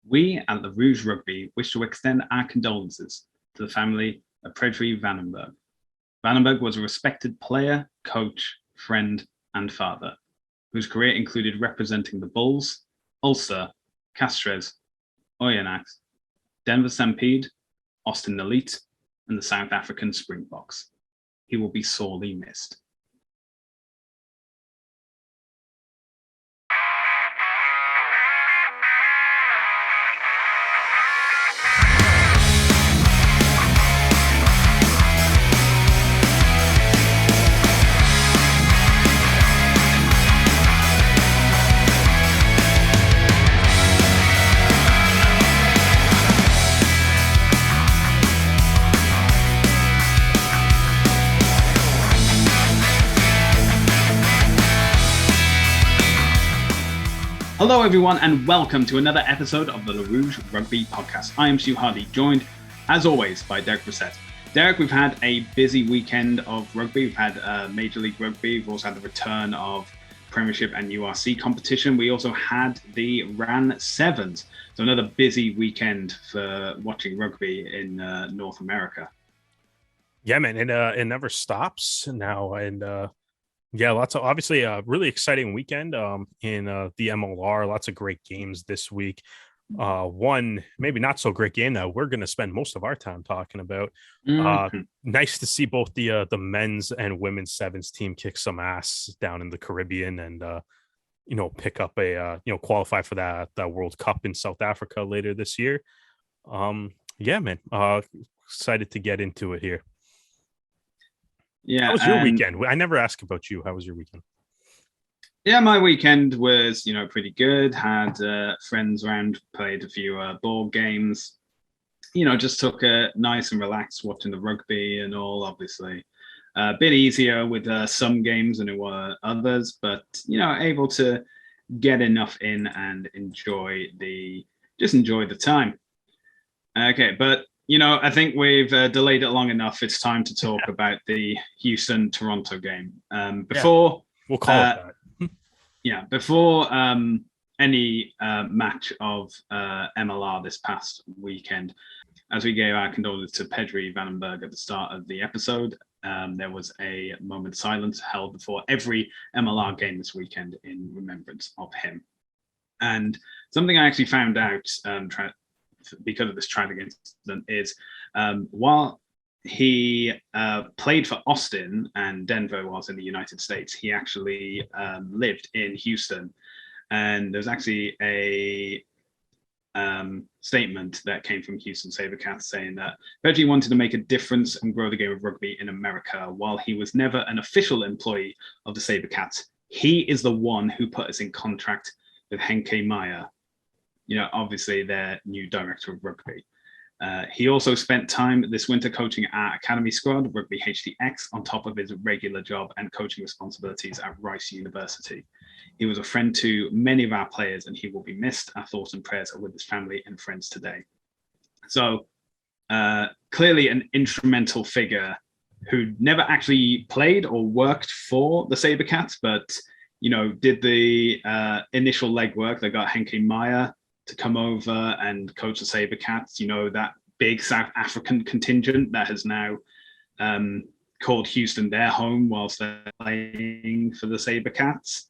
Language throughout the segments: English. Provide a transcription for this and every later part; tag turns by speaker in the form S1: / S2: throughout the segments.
S1: We at the Rouge Rugby wish to extend our condolences to the family of Predri Vandenberg. Vandenberg was a respected player, coach, friend, and father, whose career included representing the Bulls, Ulster, Castres, Oyonnax, Denver Stampede, Austin Elite, and the South African Springboks. He will be sorely missed. Hello, everyone, and welcome to another episode of the Rouge Rugby podcast. I am Stu Hardy, joined, as always, by Derek Brissett. Derek, we've had a busy weekend of rugby. We've had Major League Rugby. We've also had the return of Premiership and URC competition. We also had the RAN Sevens. So another busy weekend for watching rugby in North America.
S2: Yeah, man, and it never stops now. And yeah, lots of obviously a really exciting weekend in the MLR. Lots of great games this week. One maybe not so great game that we're going to spend most of our time talking about. Nice to see both the men's and women's sevens team kick some ass down in the Caribbean and pick up a qualify for that World Cup in South Africa later this year. Yeah, man, excited to get into it here. Yeah. How was your weekend? I never asked about you. How was your weekend?
S1: Yeah, my weekend was, pretty good. Had friends around, played a few board games. Just took a nice and relaxed watching the rugby and all, obviously. A bit easier with some games than it were others, but, able to get enough in and enjoy the time. Okay, but I think we've delayed it long enough. It's time to talk about the Houston-Toronto game. Before
S2: we'll call it that.
S1: Before any match of MLR this past weekend, as we gave our condolences to Predri Vandenberg at the start of the episode, there was a moment of silence held before every MLR game this weekend in remembrance of him. And something I actually found out because of this tragic incident is while he played for Austin and Denver was in the United States, he actually lived in Houston. And there's actually a statement that came from Houston SaberCats saying that Predri wanted to make a difference and grow the game of rugby in America. While he was never an official employee of the SaberCats, he is the one who put us in contract with Henke Meyer, obviously their new director of rugby. He also spent time this winter coaching our academy squad, Rugby HDX, on top of his regular job and coaching responsibilities at Rice University. He was a friend to many of our players and he will be missed. Our thoughts and prayers are with his family and friends today. So clearly an instrumental figure who never actually played or worked for the SaberCats, but, did the initial legwork. They got Henke Meyer to come over and coach the SaberCats, that big South African contingent that has now called Houston their home whilst they're playing for the SaberCats,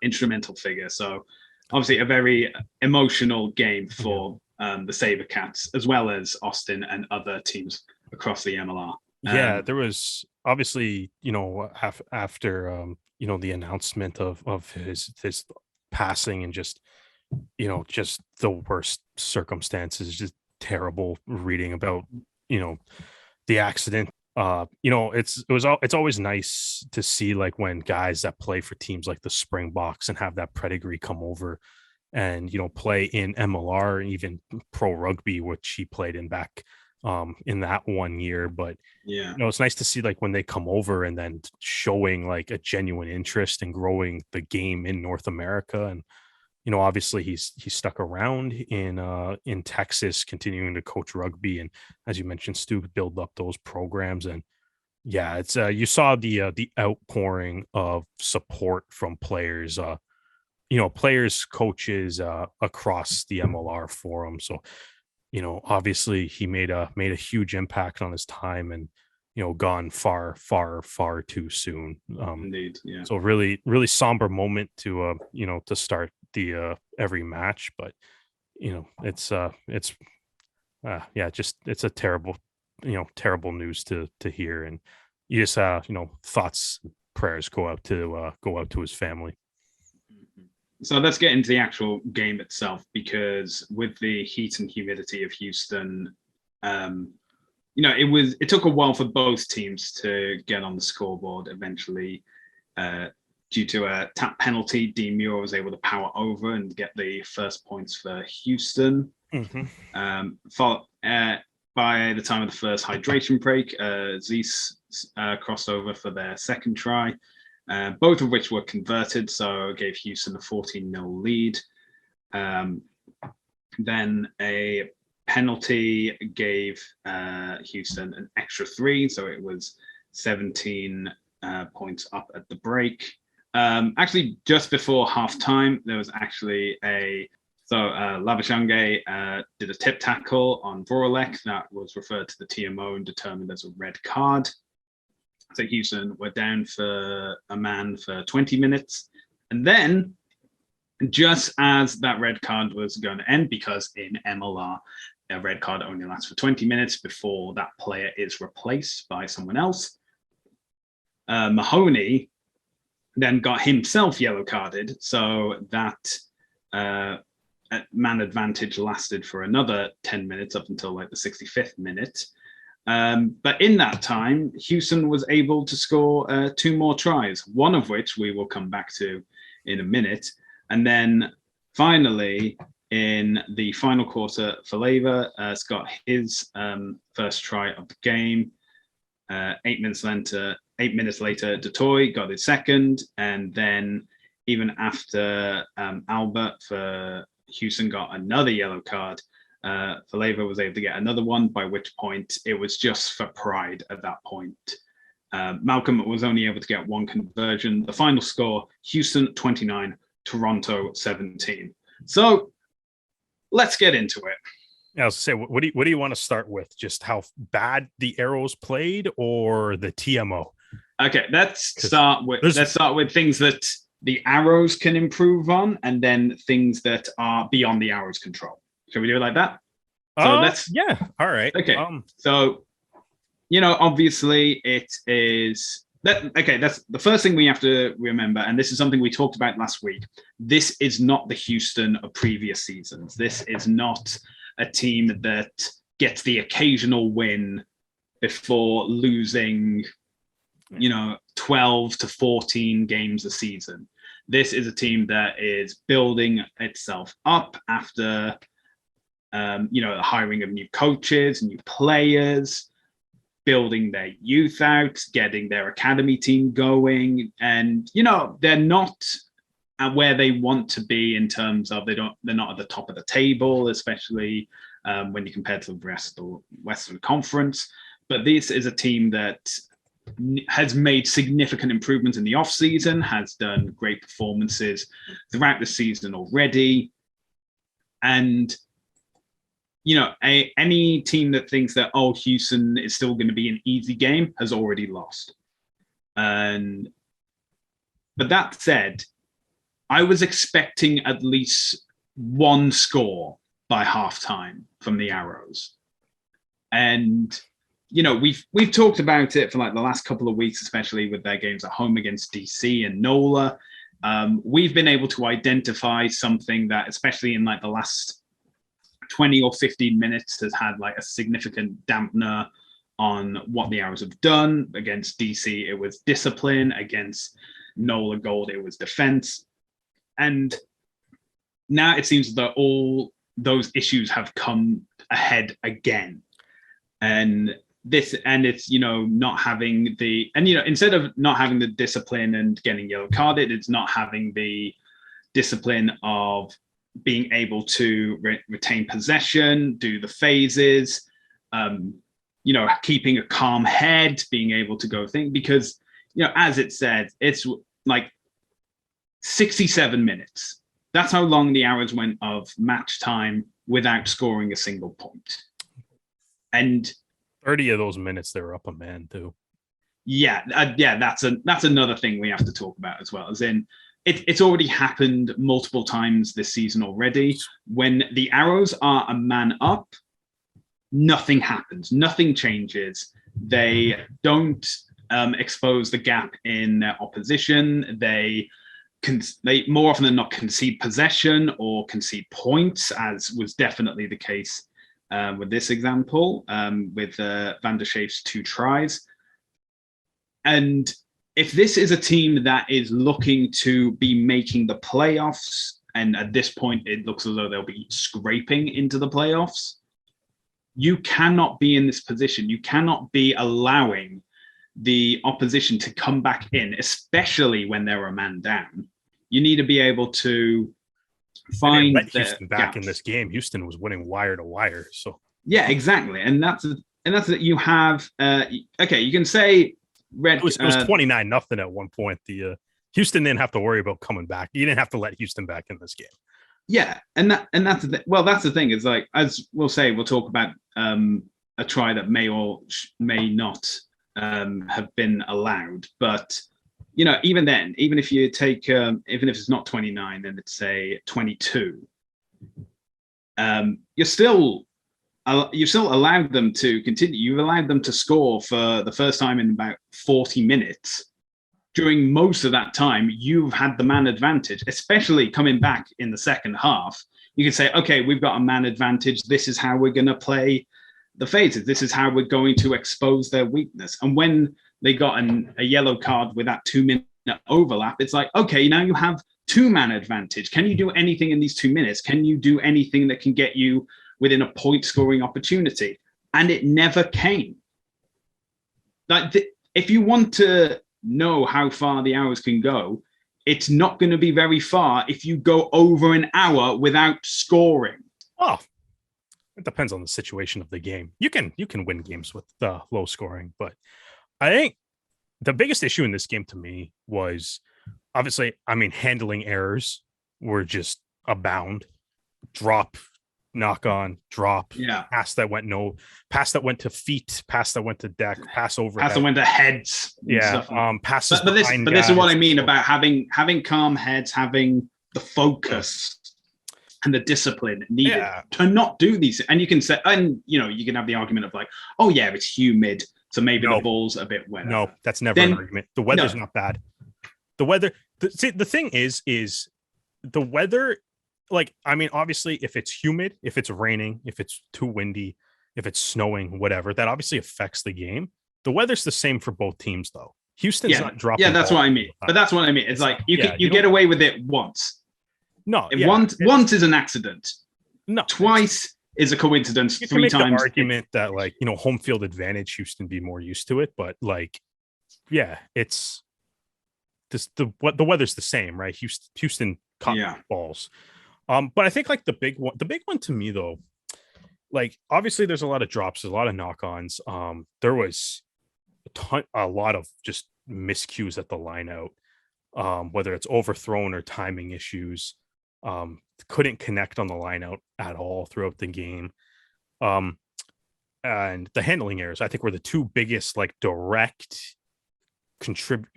S1: instrumental figure. So obviously a very emotional game for the SaberCats, as well as Austin and other teams across the MLR.
S2: Yeah, there was obviously, after, the announcement of his passing and just the worst circumstances, just terrible reading about, the accident. It's always nice to see like when guys that play for teams like the Springboks and have that pedigree come over and, play in MLR and even pro rugby, which he played in back in that 1 year. But
S1: yeah,
S2: it's nice to see like when they come over and then showing like a genuine interest in growing the game in North America. And obviously he's stuck around in Texas, continuing to coach rugby, and as you mentioned, Stu, build up those programs. And yeah, it's you saw the outpouring of support from players players, coaches across the MLR forum. So, obviously he made a huge impact on his time, and gone far, far, far too soon.
S1: Indeed, yeah.
S2: So really, really somber moment to to start the every match, but it's it's a terrible, terrible news to hear, and you just thoughts, prayers go out to his family.
S1: So let's get into the actual game itself, because with the heat and humidity of Houston, it took a while for both teams to get on the scoreboard. Eventually, due to a tap penalty, Dean Muir was able to power over and get the first points for Houston. By the time of the first hydration break, Zeiss crossed over for their second try, both of which were converted, so it gave Houston a 14-0 lead. Then a penalty gave Houston an extra 3, so it was 17 points up at the break. Actually, just before halftime, there was actually Labuschagne did a tip tackle on Vorolek that was referred to the TMO and determined as a red card. So Houston were down for a man for 20 minutes. And then, just as that red card was going to end, because in MLR, a red card only lasts for 20 minutes before that player is replaced by someone else, Mahoney then got himself yellow carded. So that man advantage lasted for another 10 minutes up until like the 65th minute. But in that time, Houston was able to score 2 more tries, one of which we will come back to in a minute. And then finally, in the final quarter, Faleva got his first try of the game. 8 minutes later, Dutoy got his second. And then even after Albert for Houston got another yellow card, Faleva was able to get another one, by which point it was just for pride at that point. Malcolm was only able to get 1 conversion. The final score, Houston 29, Toronto 17. So let's get into it.
S2: Yeah, I was gonna say, what do you want to start with? Just how bad the Arrows played, or the TMO?
S1: Okay, let's start with things that the Arrows can improve on, and then things that are beyond the Arrows' control. Shall we do it like that?
S2: All right.
S1: Okay. So, obviously it is that. Okay, that's the first thing we have to remember, and this is something we talked about last week. This is not the Houston of previous seasons. This is not a team that gets the occasional win before losing, 12 to 14 games a season. This is a team that is building itself up after, the hiring of new coaches, new players, building their youth out, getting their academy team going. And, they're not at where they want to be in terms of they're not at the top of the table, especially when you compare to the rest of the Western Conference. But this is a team that has made significant improvements in the offseason, has done great performances throughout the season already. And, any team that thinks that, Houston is still going to be an easy game has already lost. But that said, I was expecting at least 1 score by halftime from the Arrows. And, we've talked about it for like the last couple of weeks, especially with their games at home against DC and NOLA. We've been able to identify something that, especially in like the last 20 or 15 minutes, has had like a significant dampener on what the Arrows have done. Against DC, it was discipline. Against NOLA Gold, it was defense. And now it seems that all those issues have come ahead again. And it's, not having instead of not having the discipline and getting yellow carded, it's not having the discipline of being able to retain possession, do the phases, keeping a calm head, being able to go think, because, as it said, it's like 67 minutes That's how long the Arrows went of match time without scoring a single point. And
S2: 30 of those minutes, they were up a man too.
S1: Yeah, that's another thing we have to talk about as well. As in, it's already happened multiple times this season already. When the Arrows are a man up, nothing happens, nothing changes. They don't expose the gap in their opposition. They more often than not concede possession or concede points, as was definitely the case with this example, with Van der Scheep's 2 tries. And if this is a team that is looking to be making the playoffs, and at this point it looks as though they'll be scraping into the playoffs, you cannot be in this position. You cannot be allowing the opposition to come back in, especially when they're a man down. You need to be able to find
S2: Houston back in this game. Houston was winning wire to wire. So
S1: yeah, exactly. And that's that you have okay, you can say
S2: it was 29-0 at one point. The Houston didn't have to worry about coming back. You didn't have to let Houston back in this game.
S1: Yeah, and that's the thing is, like, as we'll talk about a try that may or may not have been allowed, but even then, even if you take even if it's not 29, then it's say 22, you've still allowed them to continue. You've allowed them to score for the first time in about 40 minutes. During most of that time, you've had the man advantage, especially coming back in the second half. You can say, okay, we've got a man advantage. This is how we're going to play the phases. This is how we're going to expose their weakness. And when they got a yellow card with that 2-minute overlap, it's like, okay, now you have 2-man advantage. Can you do anything in these 2 minutes? Can you do anything that can get you within a point scoring opportunity? And it never came. Like, if you want to know how far the Arrows can go, it's not going to be very far if you go over an hour without scoring.
S2: Oh, it depends on the situation of the game. You can win games with low scoring, but I think the biggest issue in this game to me was obviously, handling errors were just abound. Drop, knock on, drop, pass that went to feet, pass that went to deck, pass over,
S1: pass that went to heads,
S2: passes.
S1: But this is what I mean about having calm heads, having the focus and the discipline needed to not do these. And you can say, and you can have the argument of like, oh yeah, it's humid, so maybe the ball's a bit wet.
S2: No, that's never an argument. The weather's not bad. The weather. The thing is the weather. Like, obviously, if it's humid, if it's raining, if it's too windy, if it's snowing, whatever, that obviously affects the game. The weather's the same for both teams, though. Houston's not dropping.
S1: Yeah, that's what I mean. But that's what I mean. It's like you get away with it once.
S2: No,
S1: once is an accident.
S2: No,
S1: twice is a coincidence.
S2: You
S1: 3
S2: make
S1: times.
S2: The argument that home field advantage, Houston be more used to it, but it's this the weather's the same, right? Houston caught balls. But I think the big one to me though, obviously there's a lot of drops, there's a lot of knock-ons. There was a lot of just miscues at the line out, whether it's overthrown or timing issues. Couldn't connect on the line out at all throughout the game. And the handling errors, I think, were the 2 biggest direct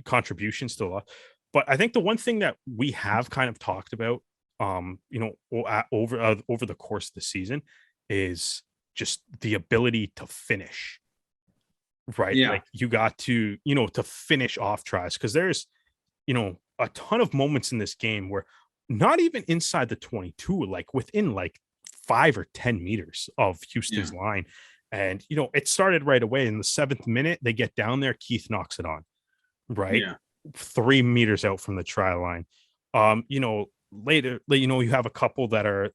S2: contributions to the loss. But I think the one thing that we have kind of talked about over the course of the season is just the ability to finish, right?
S1: Yeah.
S2: You got to to finish off tries, because there's a ton of moments in this game where not even inside the 22, within 5 or 10 meters of Houston's line, and it started right away in the 7th minute. They get down there, Keith knocks it on, right? 3 meters out from the try line. Later, you have a couple that are,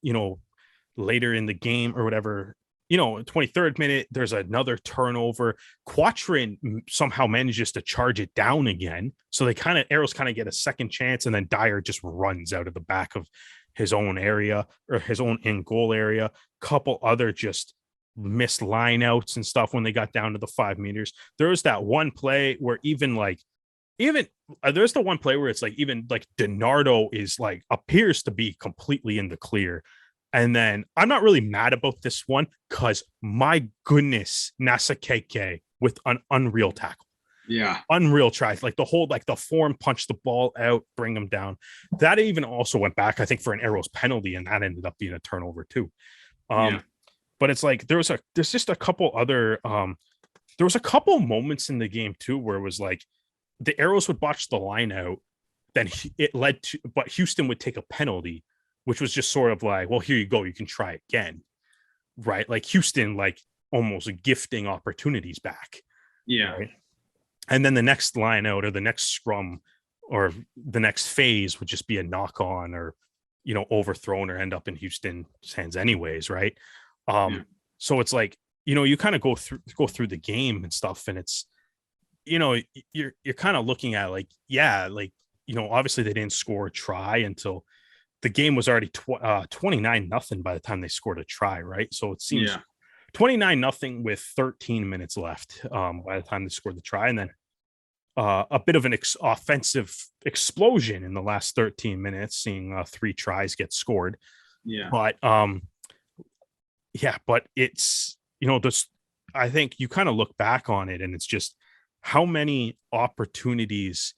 S2: later in the game or whatever, 23rd minute, there's another turnover. Quattrin somehow manages to charge it down again. So Arrows kind of get a second chance, and then Dyer just runs out of the back of his own area, or his own in goal area. Couple other just missed lineouts and stuff when they got down to the 5 meters. There was that one play where even even there's the one play where it's like even like DiNardo is like appears to be completely in the clear. And then I'm not really mad about this one because my goodness, Nasakeke with an unreal tackle.
S1: Yeah.
S2: Unreal try. Like the whole, like the form, punch the ball out, bring them down. That even also went back, I think, for an Arrows penalty, and that ended up being a turnover too. But it's like there's just a couple other there was a couple moments in the game too where it was like the Arrows would botch the line out, then it led to, but Houston would take a penalty, which was just sort of like, well, here you go, you can try again, right? Like Houston, like almost gifting opportunities back.
S1: Yeah.
S2: Right? And then the next line out or the next scrum or the next phase would just be a knock on or, overthrown or end up in Houston's hands anyways. Right. So it's like, you kind of go through the game and stuff. And it's, you're kind of looking at like, obviously they didn't score a try until the game was already 29-0 by the time they scored a try. Right. So it seems 29-0 with 13 minutes left by the time they scored the try. And then a bit of an offensive explosion in the last 13 minutes, seeing 3 tries get scored.
S1: Yeah.
S2: But but it's, this, I think you kind of look back on it and it's just how many opportunities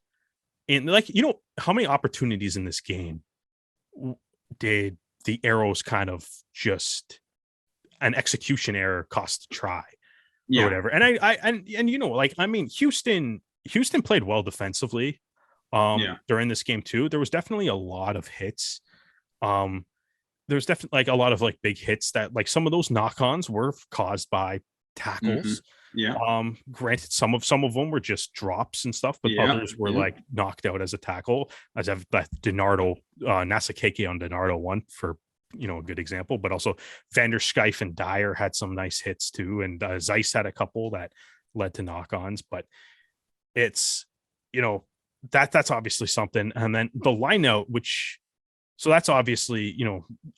S2: how many opportunities in this game did the Arrows kind of just an execution error cost a try or whatever. And I mean, Houston played well defensively during this game too. There was definitely a lot of hits. There's definitely like a lot of like big hits that like some of those knock-ons were caused by tackles. Granted, some of them were just drops and stuff, but others were like knocked out as a tackle, as I've DiNardo, Nasakeke on DiNardo one for a good example, but also Vander Skyfe and Dyer had some nice hits too, and Zeiss had a couple that led to knock-ons. But it's that's obviously something. And then the line out, so that's obviously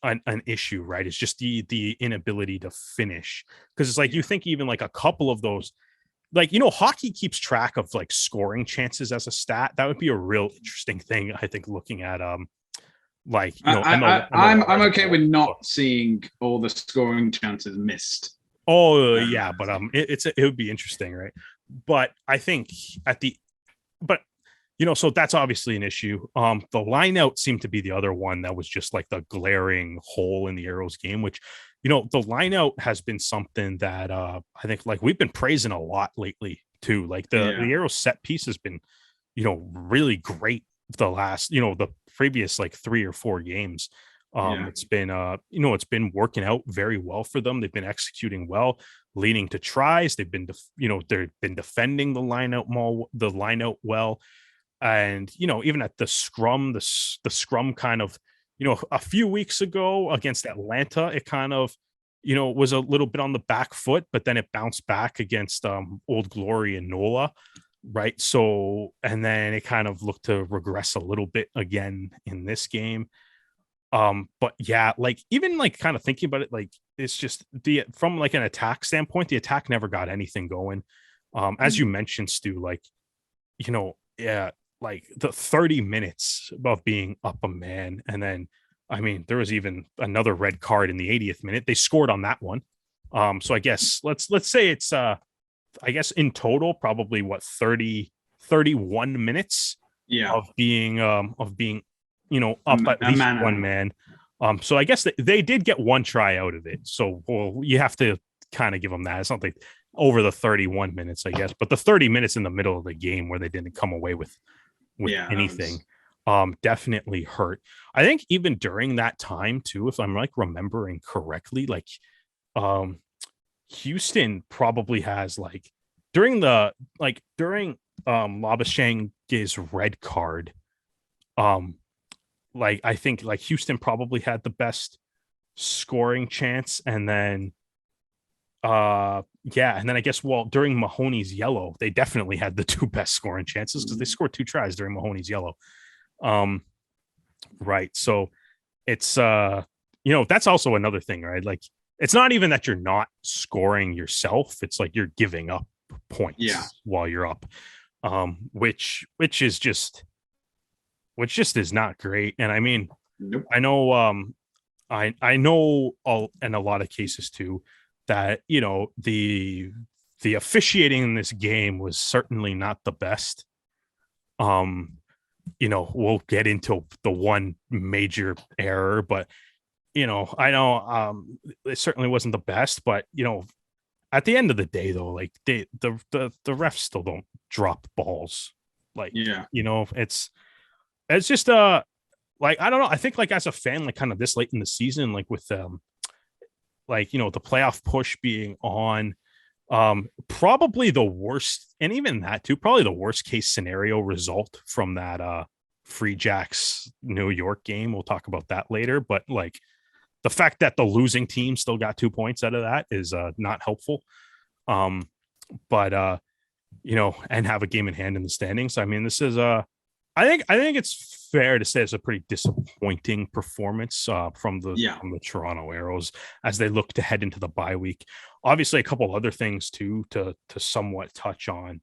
S2: an issue, right? It's just the inability to finish, because it's like you think even like a couple of those, like hockey keeps track of like scoring chances as a stat. That would be a real interesting thing, I think, looking at I'm
S1: okay with not seeing all the scoring chances missed.
S2: Oh yeah, but it would be interesting, right? But I think so that's obviously an issue. The line out seemed to be the other one that was just like the glaring hole in the Arrows game, which, the line out has been something that I think like we've been praising a lot lately too. Like the Arrows set piece has been, really great the last, the previous like 3 or 4 games. It's been it's been working out very well for them. They've been executing well, leading to tries. They've been they've been defending the line out well. And even at the scrum, the scrum kind of, a few weeks ago against Atlanta, it kind of, was a little bit on the back foot, but then it bounced back against Old Glory and NOLA, right? So, and then it kind of looked to regress a little bit again in this game. But yeah, like even like kind of thinking about it, like it's just from like an attack standpoint, the attack never got anything going. As you mentioned, Stu, like, like the 30 minutes of being up a man. And then, I mean, there was even another red card in the 80th minute. They scored on that one. So I guess let's say it's I guess in total, probably 31 minutes of being up at least one man. So I guess they did get one try out of it. So you have to kind of give them that. It's not like over the 31 minutes, I guess, but the 30 minutes in the middle of the game where they didn't come away with anything definitely hurt. I think even during that time too, if I'm like remembering correctly, like Houston probably has like during Labuschage's red card, like I think like Houston probably had the best scoring chance, and then and then I guess during Mahoney's yellow, they definitely had the 2 best scoring chances because they scored 2 tries during Mahoney's yellow. Right. So it's that's also another thing, right? Like it's not even that you're not scoring yourself, it's like you're giving up points while you're up. which just is not great. And I mean,
S1: Nope.
S2: I know I know in a lot of cases too that the officiating in this game was certainly not the best. We'll get into the one major error, but I know it certainly wasn't the best, but at the end of the day though, like the refs still don't drop balls. Like, it's just like, I don't know. I think like as a fan, like kind of this late in the season, like with like the playoff push being on, probably the worst, and even that too, probably the worst case scenario result from that Free Jacks New York game. We'll talk about that later, but like the fact that the losing team still got 2 points out of that is not helpful. But and have a game in hand in the standings. I mean, this is I think it's fair to say it's a pretty disappointing performance from the Toronto Arrows as they look to head into the bye week. Obviously, a couple other things too to somewhat touch on.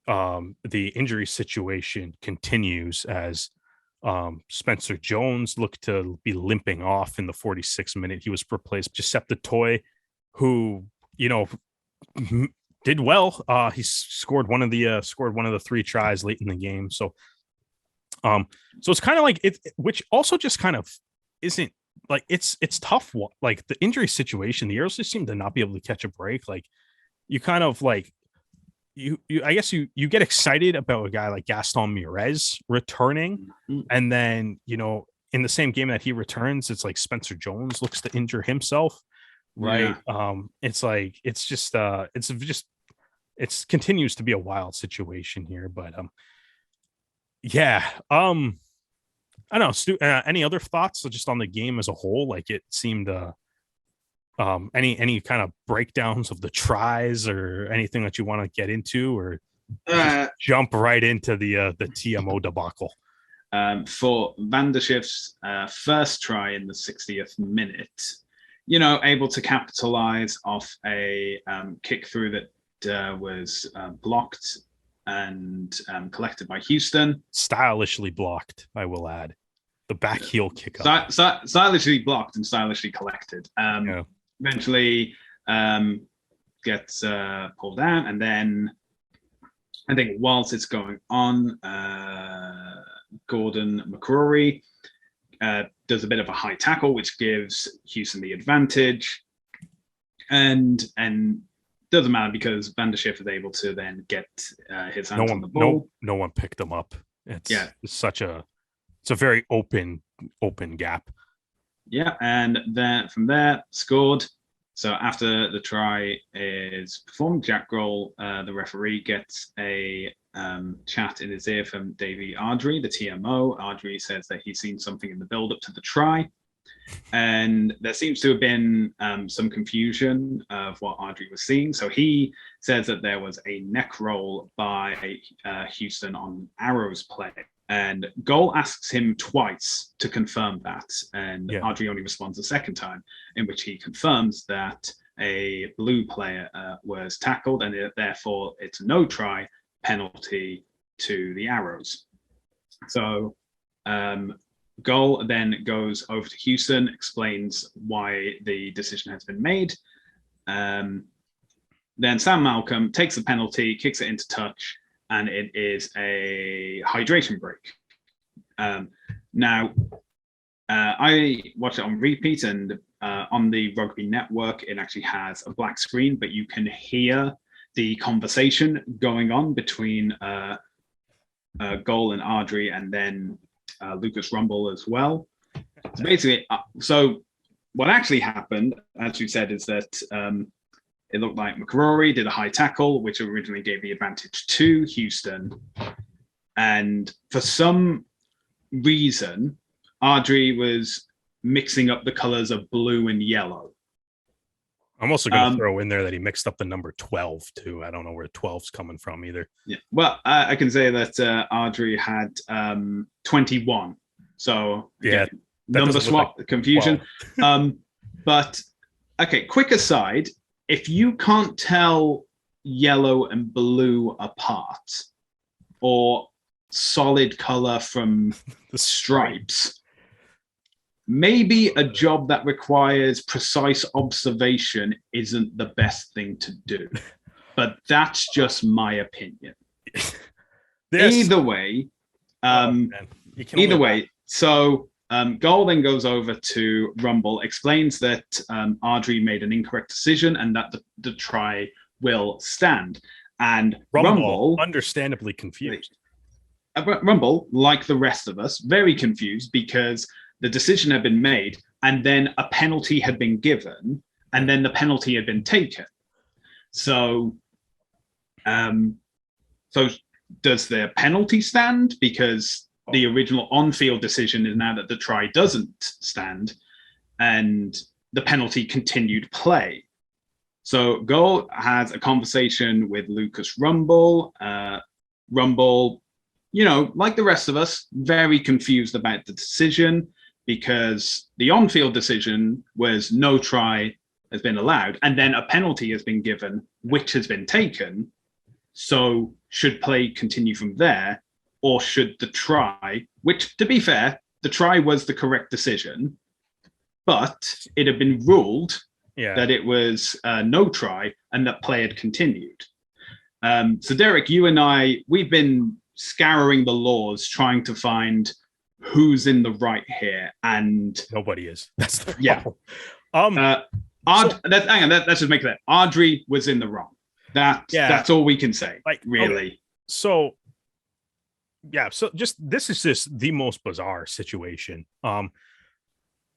S2: The injury situation continues as Spencer Jones looked to be limping off in the 46th minute. He was replaced by Giuseppe Toy, who did well. He scored one of the 3 tries late in the game. So it's kind of like it, which also just kind of isn't like it's tough. Like the injury situation, the Arrows just seem to not be able to catch a break. Like you kind of like you I guess you get excited about a guy like Gaston Mirez returning, and then in the same game that he returns, it's like Spencer Jones looks to injure himself, right? It's like it continues to be a wild situation here, but I don't know, Stu, any other thoughts just on the game as a whole? Like it seemed any kind of breakdowns of the tries or anything that you want to get into, or jump right into the TMO debacle?
S1: For Van der Schiff's first try in the 60th minute, able to capitalize off a kick through that was blocked and collected by Houston.
S2: Stylishly blocked, I will add. The back heel kick up.
S1: Stylishly blocked and stylishly collected. Eventually gets pulled down, and then I think whilst it's going on, Gordon McCrory does a bit of a high tackle, which gives Houston the advantage, and doesn't matter because Van der Schiff is able to then get his hands on the ball.
S2: No one picked him up. It's a very open gap. Yeah,
S1: and then from there scored. So after the try is performed, Jack Grohl, the referee, gets a chat in his ear from Davey Ardrey, the TMO. Ardrey says that he's seen something in the build-up to the try. And there seems to have been some confusion of what Ardrey was seeing. So he says that there was a neck roll by Houston on Arrow's play. And Goal asks him twice to confirm that. And Ardrey only responds a second time, in which he confirms that a blue player was tackled, and therefore it's no try, penalty to the Arrows. So Goal then goes over to Houston, explains why the decision has been made. Then Sam Malcolm takes the penalty, kicks it into touch, and it is a hydration break. Now, I watched it on repeat, and on the Rugby Network, it actually has a black screen, but you can hear the conversation going on between Goal and Ardrey, and then Lucas Rumble as well. So basically, so what actually happened, as you said, is that it looked like McCrory did a high tackle, which originally gave the advantage to Houston. And for some reason, Ardrey was mixing up the colors of blue and yellow.
S2: I'm also going to throw in there that he mixed up the number 12 too. I don't know where 12's coming from either.
S1: Yeah, well, I can say that Ardrey had 21. So
S2: yeah,
S1: number swap like confusion. But okay, quick aside. If you can't tell yellow and blue apart, or solid color from
S2: The
S1: stripes, maybe a job that requires precise observation isn't the best thing to do. But that's just my opinion. Either way, so Goal then goes over to Rumble, explains that Ardrey made an incorrect decision and that the try will stand. And Rumble,
S2: understandably confused.
S1: Rumble, like the rest of us, very confused because the decision had been made and then a penalty had been given and then the penalty had been taken. So, does the penalty stand? Because the original on-field decision is now that the try doesn't stand and the penalty continued play. So Goal has a conversation with Lucas Rumble. Rumble, like the rest of us, very confused about the decision because the on-field decision was no try has been allowed, and then a penalty has been given, which has been taken. So should play continue from there, or should the try, which, to be fair, the try was the correct decision, but it had been ruled that it was no try and that play had continued. So Derek, you and I, we've been scouring the laws trying to find who's in the right here, and
S2: nobody is. That's the problem.
S1: Let's just make that. Ardrey was in the wrong. That's all we can say. Really.
S2: Okay. So this is just the most bizarre situation.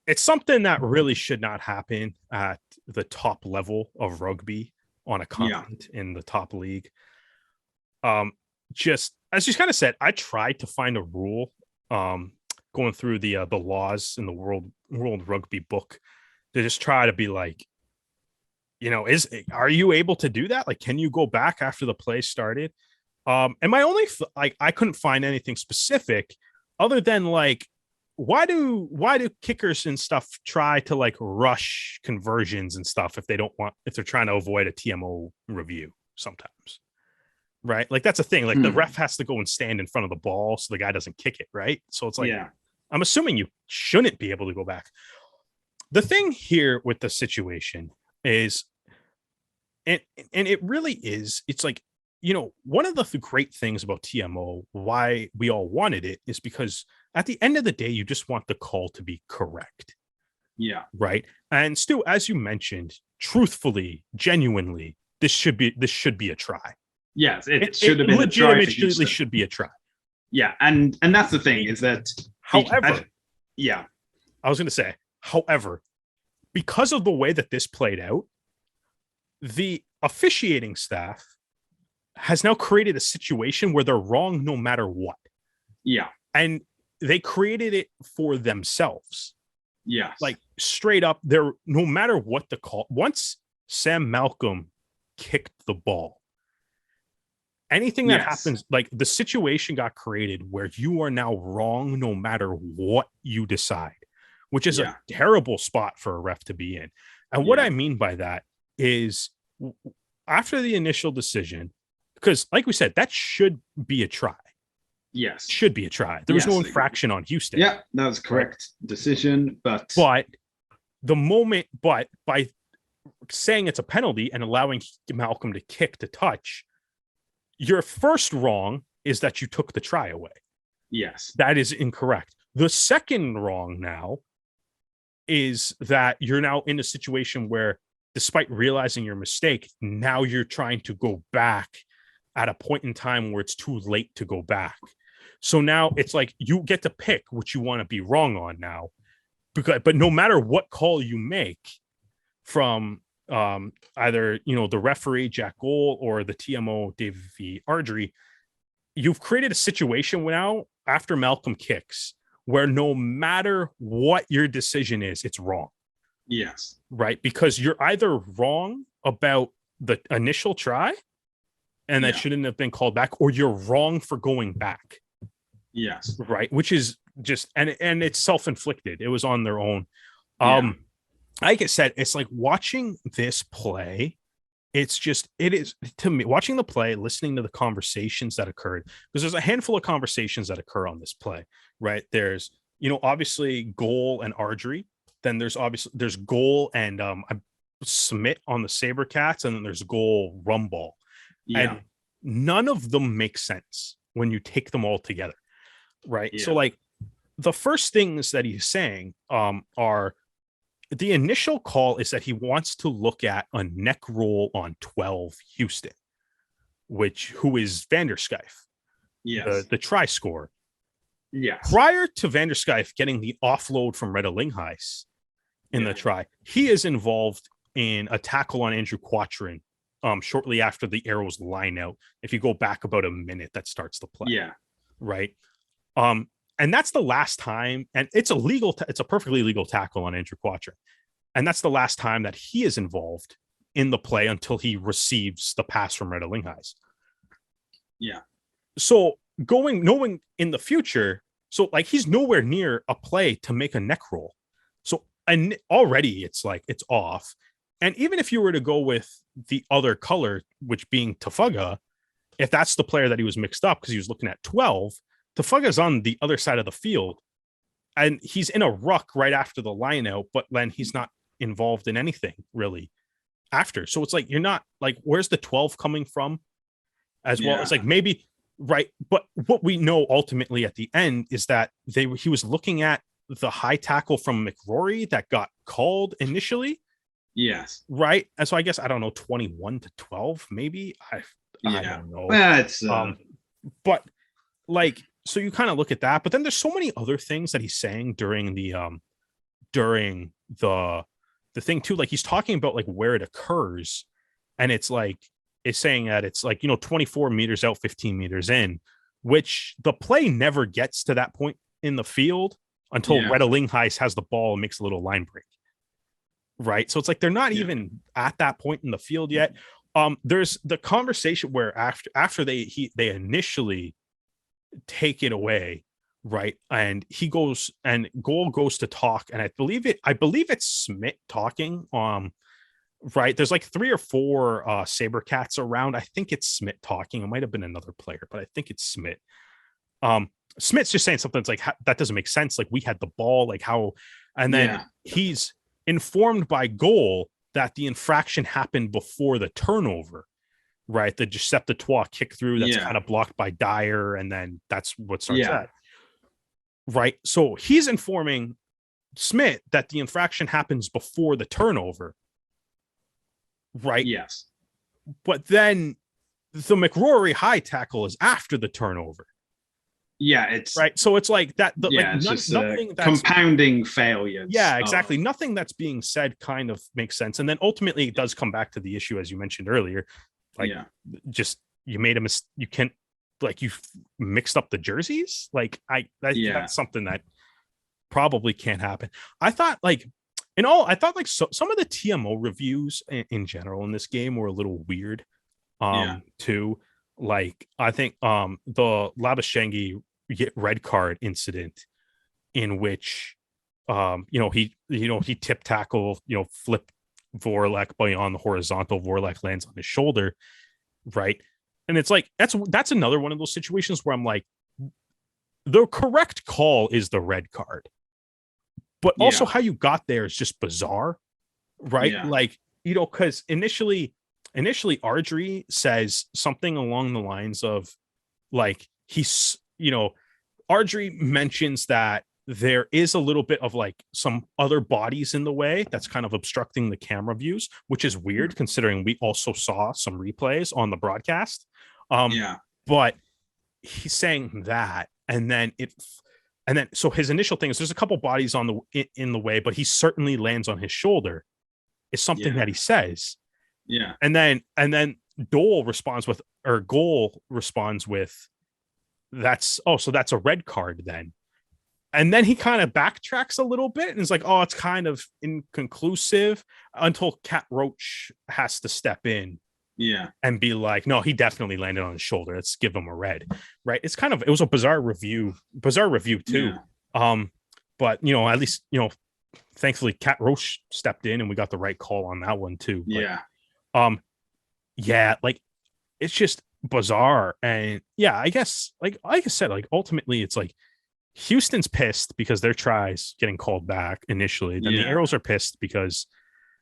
S2: It's something that really should not happen at the top level of rugby on a continent in the top league. Just as you kind of said, I tried to find a rule going through the laws in the World Rugby book to just try to be like, are you able to do that? Like, can you go back after the play started? And my only I couldn't find anything specific other than like, why do kickers and stuff try to like rush conversions and stuff if they're trying to avoid a TMO review sometimes, right? Like that's a thing. Like the ref has to go and stand in front of the ball so the guy doesn't kick it, right? So it's like, I'm assuming you shouldn't be able to go back. The thing here with the situation is, and it really is, it's like, one of the great things about TMO, why we all wanted it, is because at the end of the day, you just want the call to be correct.
S1: Yeah.
S2: Right. And Stu, as you mentioned, truthfully, genuinely, this should be a try.
S1: Yes, it should have been a try.
S2: Legitimately should be a try.
S1: Yeah, and that's the thing is that.
S2: However, I was going to say, however, because of the way that this played out, the officiating staff has now created a situation where they're wrong no matter what.
S1: Yeah.
S2: And they created it for themselves.
S1: Yeah.
S2: Like straight up, they're no matter what the call. Once Sam Malcolm kicked the ball, anything that happens, like the situation got created where you are now wrong no matter what you decide, which is a terrible spot for a ref to be in. And what I mean by that is after the initial decision, because like we said, that should be a try.
S1: Yes.
S2: Should be a try. There was no infraction on Houston.
S1: Yeah, that was correct decision. But
S2: the moment, by saying it's a penalty and allowing Malcolm to kick to touch, your first wrong is that you took the try away.
S1: Yes.
S2: That is incorrect. The second wrong now is that you're now in a situation where, despite realizing your mistake, now you're trying to go back at a point in time where it's too late to go back. So now it's like you get to pick what you want to be wrong on now. But no matter what call you make from either, the referee, Jack Goal, or the TMO, Davey Ardrey, you've created a situation now after Malcolm kicks where no matter what your decision is, it's wrong.
S1: Yes.
S2: Right? Because you're either wrong about the initial try and that shouldn't have been called back, or you're wrong for going back.
S1: Yes.
S2: Right. Which is just, and it's self-inflicted. It was on their own. Like I said, it's like watching this play it's just, it is, to me, watching the play, listening to the conversations that occurred, because there's a handful of conversations that occur on this play, right? There's, obviously Goal and Ardrey. Then there's Goal and Smith on the SaberCats, and then there's Goal Rumball.
S1: Yeah.
S2: And none of them make sense when you take them all together, right?
S1: Yeah.
S2: So like the first things that he's saying are, the initial call is that he wants to look at a neck roll on 12 Houston, who is Vanderskyfe, the try scorer.
S1: Yes.
S2: Prior to Vanderskyfe getting the offload from Reda Linghuis in the try, he is involved in a tackle on Andrew Quattrin shortly after the arrows line out. If you go back about a minute, that starts the play.
S1: Yeah.
S2: Right. And that's the last time, and it's a perfectly legal tackle on Andrew Quattrin. And that's the last time that he is involved in the play until he receives the pass from Reda Linghuis.
S1: Yeah.
S2: So knowing in the future, so like he's nowhere near a play to make a neck roll. So, and already it's like, it's off. And even if you were to go with the other color, which being Tafuga, if that's the player that he was mixed up because he was looking at 12, Tafaga's on the other side of the field and he's in a ruck right after the line out, but then he's not involved in anything really after. So it's like, you're not like, where's the 12 coming from as well? It's like maybe, right. But what we know ultimately at the end is that he was looking at the high tackle from McRory that got called initially.
S1: Yes.
S2: Right. And so I guess, I don't know, 21-12, maybe. I don't know.
S1: Well, it's
S2: but like, so you kind of look at that, but then there's so many other things that he's saying during the thing too. Like he's talking about like where it occurs, and it's saying that it's like 24 meters out, 15 meters in, which the play never gets to that point in the field until Reda Linghuis has the ball and makes a little line break. Right. So it's like they're not even at that point in the field yet. There's the conversation where after they initially take it away, right, and he goes and Goal goes to talk, and I believe it's Smith talking. Right, there's like 3 or 4 SaberCats around. I think it's Smith talking. It might have been another player, but I think it's Smith. Smith's just saying something that's like, that doesn't make sense. Like, we had the ball, like how, and then he's informed by Goal that the infraction happened before the turnover. Right, the Deceptoire kick through that's kind of blocked by Dyer, and then that's what starts that. Right, so he's informing Smith that the infraction happens before the turnover. Right.
S1: Yes.
S2: But then the McRory high tackle is after the turnover. Yeah,
S1: it's
S2: right. So it's like that.
S1: It's just nothing compounding failures.
S2: Yeah, exactly. Nothing that's being said kind of makes sense. And then ultimately it does come back to the issue, as you mentioned earlier. Like, just you made a mistake. You can't, like, you mixed up the jerseys. Like, that's something that probably can't happen. I thought like some of the TMO reviews in general in this game were a little weird. Too. Like, I think the Labuschagne red card incident in which he tip tackle, flip Vorlek beyond the horizontal, Vorlek lands on his shoulder, right? And it's like that's another one of those situations where I'm like, the correct call is the red card, but also how you got there is just bizarre, right? Like, because initially Ardrey says something along the lines of, like, Ardrey mentions that there is a little bit of like some other bodies in the way that's kind of obstructing the camera views, which is weird considering we also saw some replays on the broadcast. But he's saying that, and then so his initial thing is there's a couple bodies in the way, but he certainly lands on his shoulder is something that he says. And then Goal responds with that's a red card then. And then he kind of backtracks a little bit and is like, oh, it's kind of inconclusive, until Cat Roach has to step in and be like, no, he definitely landed on his shoulder. Let's give him a red. Right. It was a bizarre review too. But at least, thankfully Cat Roach stepped in and we got the right call on that one too. But, yeah, like it's just bizarre. And yeah, I guess like I said, like ultimately it's like Houston's pissed because their tries getting called back initially. Then the
S1: Yeah.
S2: Arrows are pissed because,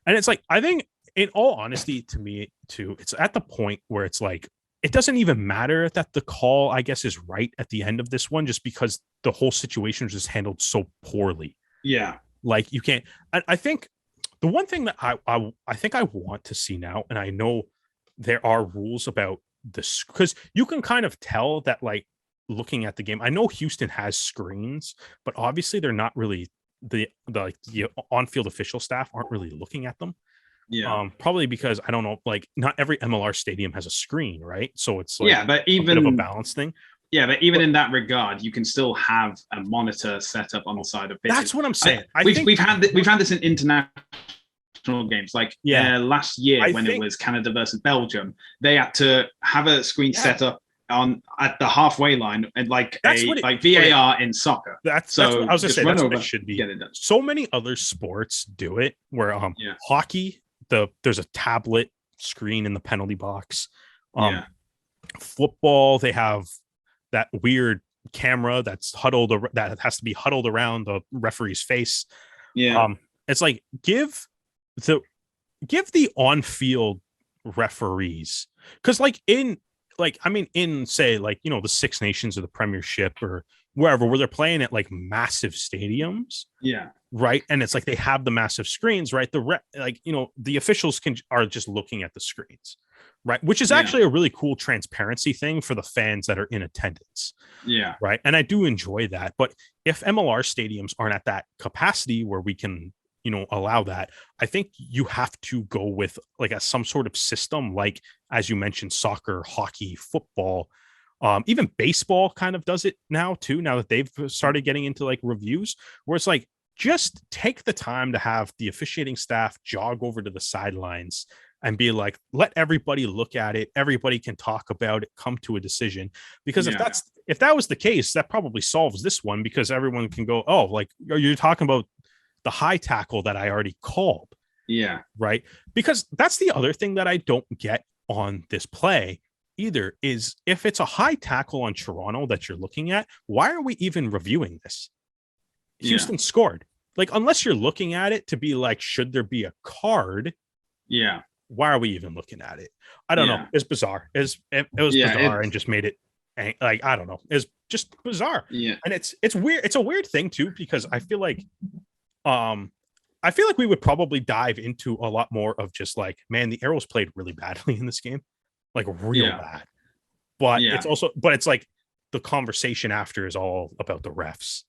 S2: and it's like, I think in all honesty, to me too, it's at the point where it's like, it doesn't even matter that the call, I guess, is right at the end of this one, just because the whole situation was just handled so poorly.
S1: Yeah.
S2: Like you can't, I think the one thing that I think I want to see now, and I know there are rules about this, because you can kind of tell that, like, looking at the game, I know Houston has screens, but obviously they're not really the on-field official staff aren't really looking at them.
S1: Yeah.
S2: Probably because I don't know, like not every MLR stadium has a screen, right? So it's like
S1: Yeah, but
S2: a bit of a
S1: even
S2: balance thing.
S1: yeah, but even in that regard, you can still have a monitor set up on the side of pitches.
S2: That's what I'm saying.
S1: We've had this in international games, like last year it was Canada versus Belgium. They had to have a screen set up at the halfway line, and like VAR in soccer.
S2: That's what I was gonna say. That's what it should be. So many other sports do it, where hockey, there's a tablet screen in the penalty box. Football, they have that weird camera that has to be huddled around the referee's face. It's like give the on-field referees, because in say, like, you know, the Six Nations or the Premiership or wherever, where they're playing at like massive stadiums, right, and it's like they have the massive screens, right, the officials are just looking at the screens, right, which is actually a really cool transparency thing for the fans that are in attendance, right, and I do enjoy that. But if MLR stadiums aren't at that capacity where we can, you know, allow that, I think you have to go with like some sort of system, like, as you mentioned, soccer, hockey, football, even baseball kind of does it now too, now that they've started getting into like reviews, where it's like, just take the time to have the officiating staff jog over to the sidelines and be like, let everybody look at it, everybody can talk about it, come to a decision. Because if that was the case, that probably solves this one, because everyone can go, oh, like, you're talking about the high tackle that I already called. Right. Because that's the other thing that I don't get on this play either, is if it's a high tackle on Toronto that you're looking at, why are we even reviewing this? Houston scored. Like, unless you're looking at it to be like, should there be a card? Why are we even looking at it? I don't know. It's bizarre. It was bizarre, and just made it like, I don't know. It's just bizarre. And it's weird. It's a weird thing too, because I feel like we would probably dive into a lot more of just like, man, the Arrows played really badly in this game, like real bad. But it's like the conversation after is all about the refs,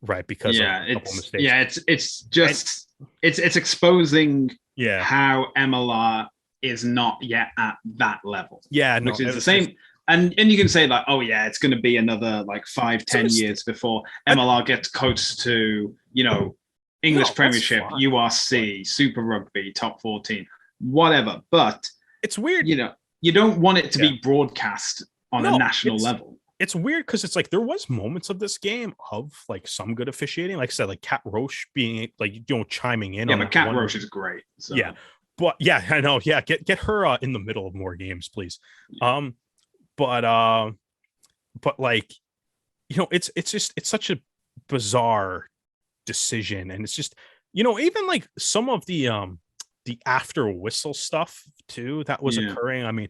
S2: right? Because of a couple mistakes.
S1: It's exposing how MLR is not yet at that level. Which is the same. And you can say like, oh yeah, it's going to be another like 5-10 years before MLR gets close to, you know, English Premiership, URC, Super Rugby, Top 14, whatever. But
S2: it's weird.
S1: You know, you don't want it to be broadcast on a national level.
S2: It's weird because it's like there was moments of this game of like some good officiating. Like I said, like Kat Roche being like, you know, chiming in.
S1: Yeah, but Kat Roche is great. So.
S2: Yeah. But yeah, I know. Yeah. Get her in the middle of more games, please. But like, you know, it's such a bizarre decision, and it's just, you know, even like some of the after whistle stuff too that was occurring. I mean,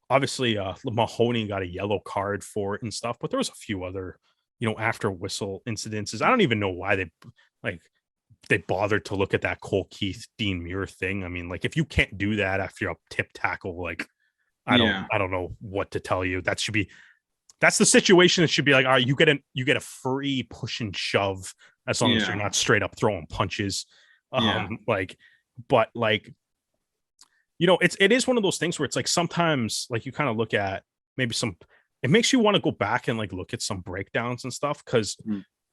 S2: obviously Mahoney got a yellow card for it and stuff, but there was a few other, you know, after whistle incidences. I don't even know why they bothered to look at that Cole Keith Dean Muir thing. I mean, like, if you can't do that after a tip tackle, like, I don't know what to tell you. That's the situation that should be like, all right, you get a free push and shove as long as you're not straight up throwing punches. Like, but like, you know, it is one of those things where it's like, sometimes like you kind of look at maybe it makes you want to go back and like look at some breakdowns and stuff. Cause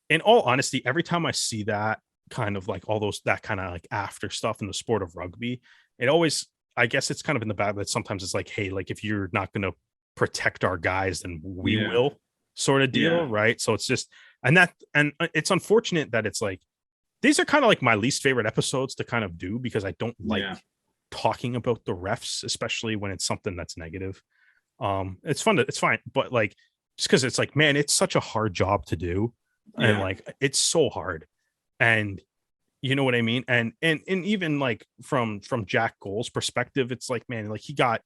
S2: in all honesty, every time I see that kind of like that kind of like after stuff in the sport of rugby, it always, I guess it's kind of in the bad, but sometimes it's like, hey, like, if you're not going to protect our guys, then we will, sort of deal. Right. So it's just, and it's unfortunate that it's like, these are kind of like my least favorite episodes to kind of do, because I don't like talking about the refs, especially when it's something that's negative. It's fine, but like just because it's like, man, it's such a hard job to do, and like it's so hard, and you know what I mean. And even like from Jack Goal's perspective, it's like, man, like he got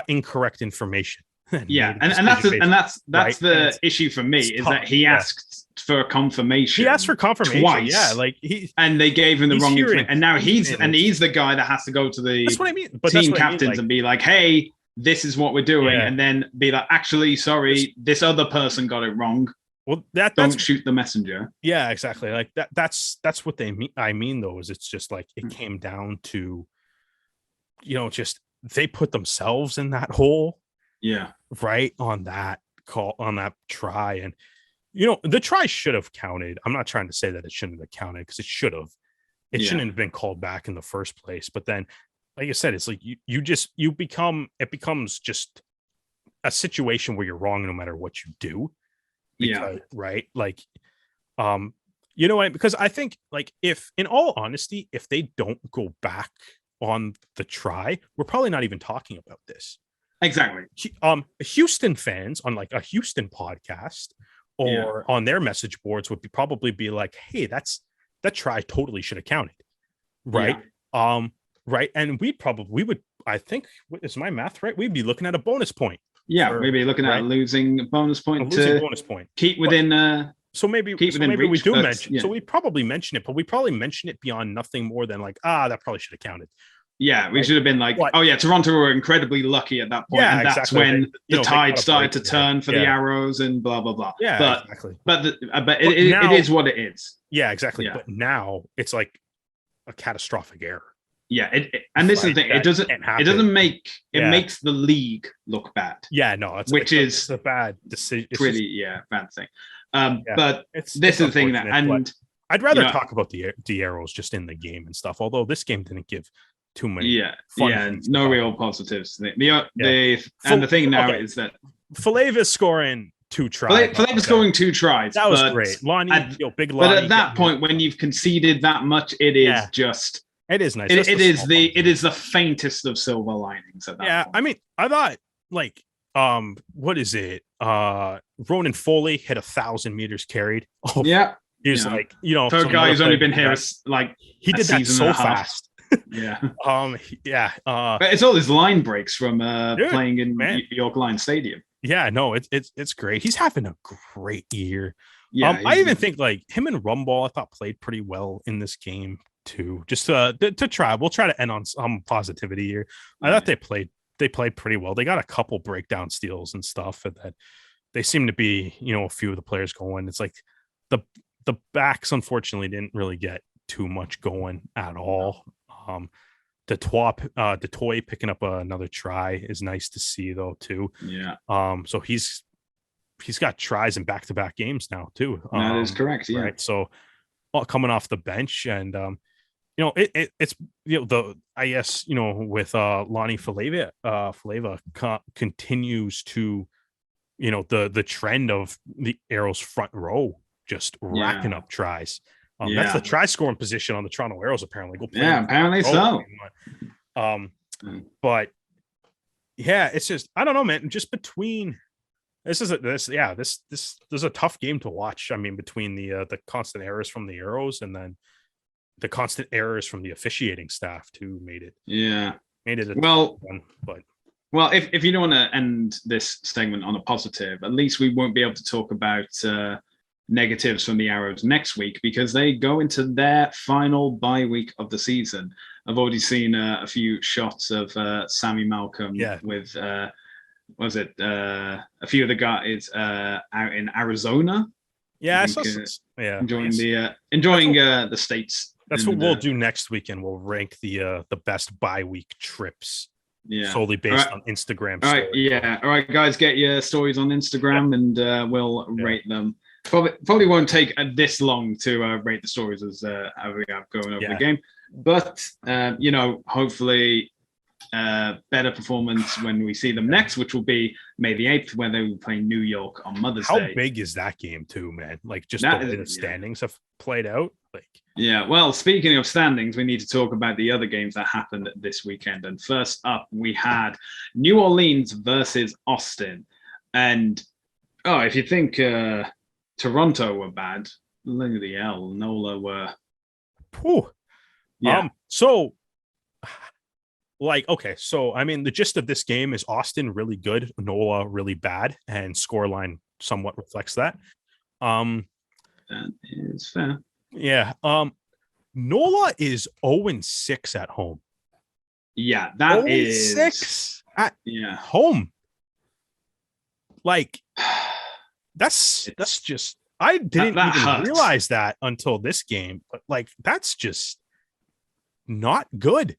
S2: incorrect information.
S1: And that's right? The issue for me is that he asked for confirmation.
S2: He asked for confirmation
S1: twice.
S2: Yeah, like
S1: and they gave him the wrong information. And now he's the guy that has to go to the
S2: that's what I mean. But
S1: team captains and be like, hey, this is what we're doing, and then be like, actually, sorry, this other person got it wrong.
S2: Well,
S1: don't shoot the messenger.
S2: Yeah, exactly. Like that's what they mean. I mean, though, is it's just like it came down to, just they put themselves in that hole.
S1: Yeah.
S2: Right on that call, on that try, and the try should have counted. I'm not trying to say that it shouldn't have counted, because it should have. It shouldn't have been called back in the first place. But then, like I said, it's like it becomes just a situation where you're wrong no matter what you do. Because, right. Like, because I think, like, if in all honesty, if they don't go back on the try, we're probably not even talking about this.
S1: Exactly.
S2: Houston fans on like a Houston podcast or on their message boards would probably be like, hey, that try totally should have counted. Right. Yeah. Right. And we would, I think, is my math right? We'd be looking at a bonus point.
S1: Yeah, maybe looking at losing a bonus point keep within
S2: so maybe we do mention. So we probably mention it, but we probably mention it beyond nothing more than like, that probably should have counted.
S1: Yeah, we should have been like, Toronto were incredibly lucky at that point. Yeah, and that's when the tide started to turn for the Arrows and blah, blah, blah.
S2: Yeah, exactly.
S1: But it is what it is.
S2: Yeah, exactly. Yeah. But now it's like a catastrophic error.
S1: Yeah, and this is the thing. It doesn't make it makes the league look bad.
S2: Yeah, no,
S1: it's
S2: a bad decision.
S1: It's really bad thing. But this is the thing that, and
S2: I'd rather talk about the Arrows just in the game and stuff. Although this game didn't give too many.
S1: No real positives. The thing now is that
S2: Falava's scoring 2 tries.
S1: Falava's scoring 2 tries.
S2: That was great. Lonnie, big Lonnie.
S1: But at that point, when you've conceded that much, it is just.
S2: It is nice.
S1: It is the faintest of silver linings at that point.
S2: I mean, I thought like what is it? Ronan Foley hit 1,000 meters carried. Oh,
S1: yeah.
S2: He's like,
S1: for a guy who's only been here like
S2: he did that so fast.
S1: Yeah.
S2: But
S1: it's all his line breaks from playing in York Line Stadium.
S2: Yeah, no, it's great. He's having a great year.
S1: Yeah.
S2: I even think like him and Rumball, I thought played pretty well in this game too. Just to try. We'll try to end on some positivity here. I thought they played pretty well. They got a couple breakdown steals and stuff, and that they seem to be, a few of the players going. It's like the backs unfortunately didn't really get too much going at all. Detoy picking up another try is nice to see though too.
S1: Yeah.
S2: So he's got tries in back-to-back games now too.
S1: That is correct. Yeah.
S2: Right. So coming off the bench, and it's I guess with Lonnie Falava continues to the trend of the Arrows front row just racking up tries. That's the try scoring position on the Toronto Arrows apparently.
S1: Apparently so.
S2: But yeah, it's just I don't know, man. Just between this is a tough game to watch. I mean, between the constant errors from the Arrows and then the constant errors from the officiating staff too made it a tough one. But
S1: if you don't want to end this segment on a positive, at least we won't be able to talk about negatives from the Arrows next week because they go into their final bye week of the season. I've already seen a few shots of Sammy Malcolm with was it a few of the guys out in Arizona?
S2: Yeah,
S1: enjoying the states.
S2: That's what we'll do next weekend. We'll rank the best bye week trips.
S1: Yeah,
S2: solely based on Instagram.
S1: All right, all right, guys, get your stories on Instagram and we'll rate them. Probably won't take this long to rate the stories as we have going over the game, but hopefully better performance when we see them next, which will be May the 8th, when they will play New York on Mother's Day.
S2: How big is that game too, man? Like just the way the standings have played out. Like,
S1: yeah. Well, speaking of standings, we need to talk about the other games that happened this weekend. And first up, we had New Orleans versus Austin. And if you think Toronto were bad, look at the L. NOLA were.
S2: Whew. Yeah. So I mean, the gist of this game is Austin really good, NOLA really bad, and scoreline somewhat reflects that.
S1: That is fair.
S2: Yeah. NOLA is 0-6 at home.
S1: Yeah, that is
S2: 6 at home. Like that's just I didn't even realize that until this game, but like that's just not good.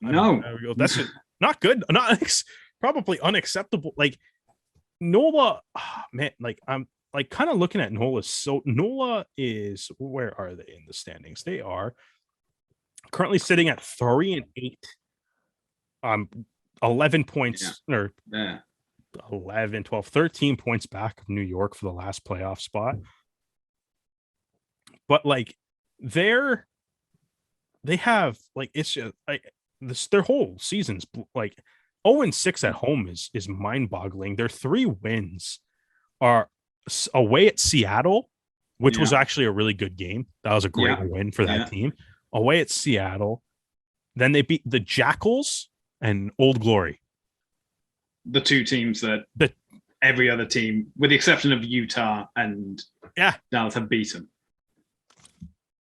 S1: No,
S2: that's just not good. Probably unacceptable. Like NOLA, man, like I'm like kind of looking at NOLA. So NOLA is, where are they in the standings? They are currently sitting at 3-8. 11 points or 11, 12, 13 points back of New York for the last playoff spot. But like they have like, it's just like this, their whole season's like 0-6 at home is mind-boggling. Their 3 wins are away at Seattle, which was actually a really good game. That was a great win for that team. Away at Seattle. Then they beat the Jackals and Old Glory.
S1: The 2 teams that every other team, with the exception of Utah and Dallas, have beaten.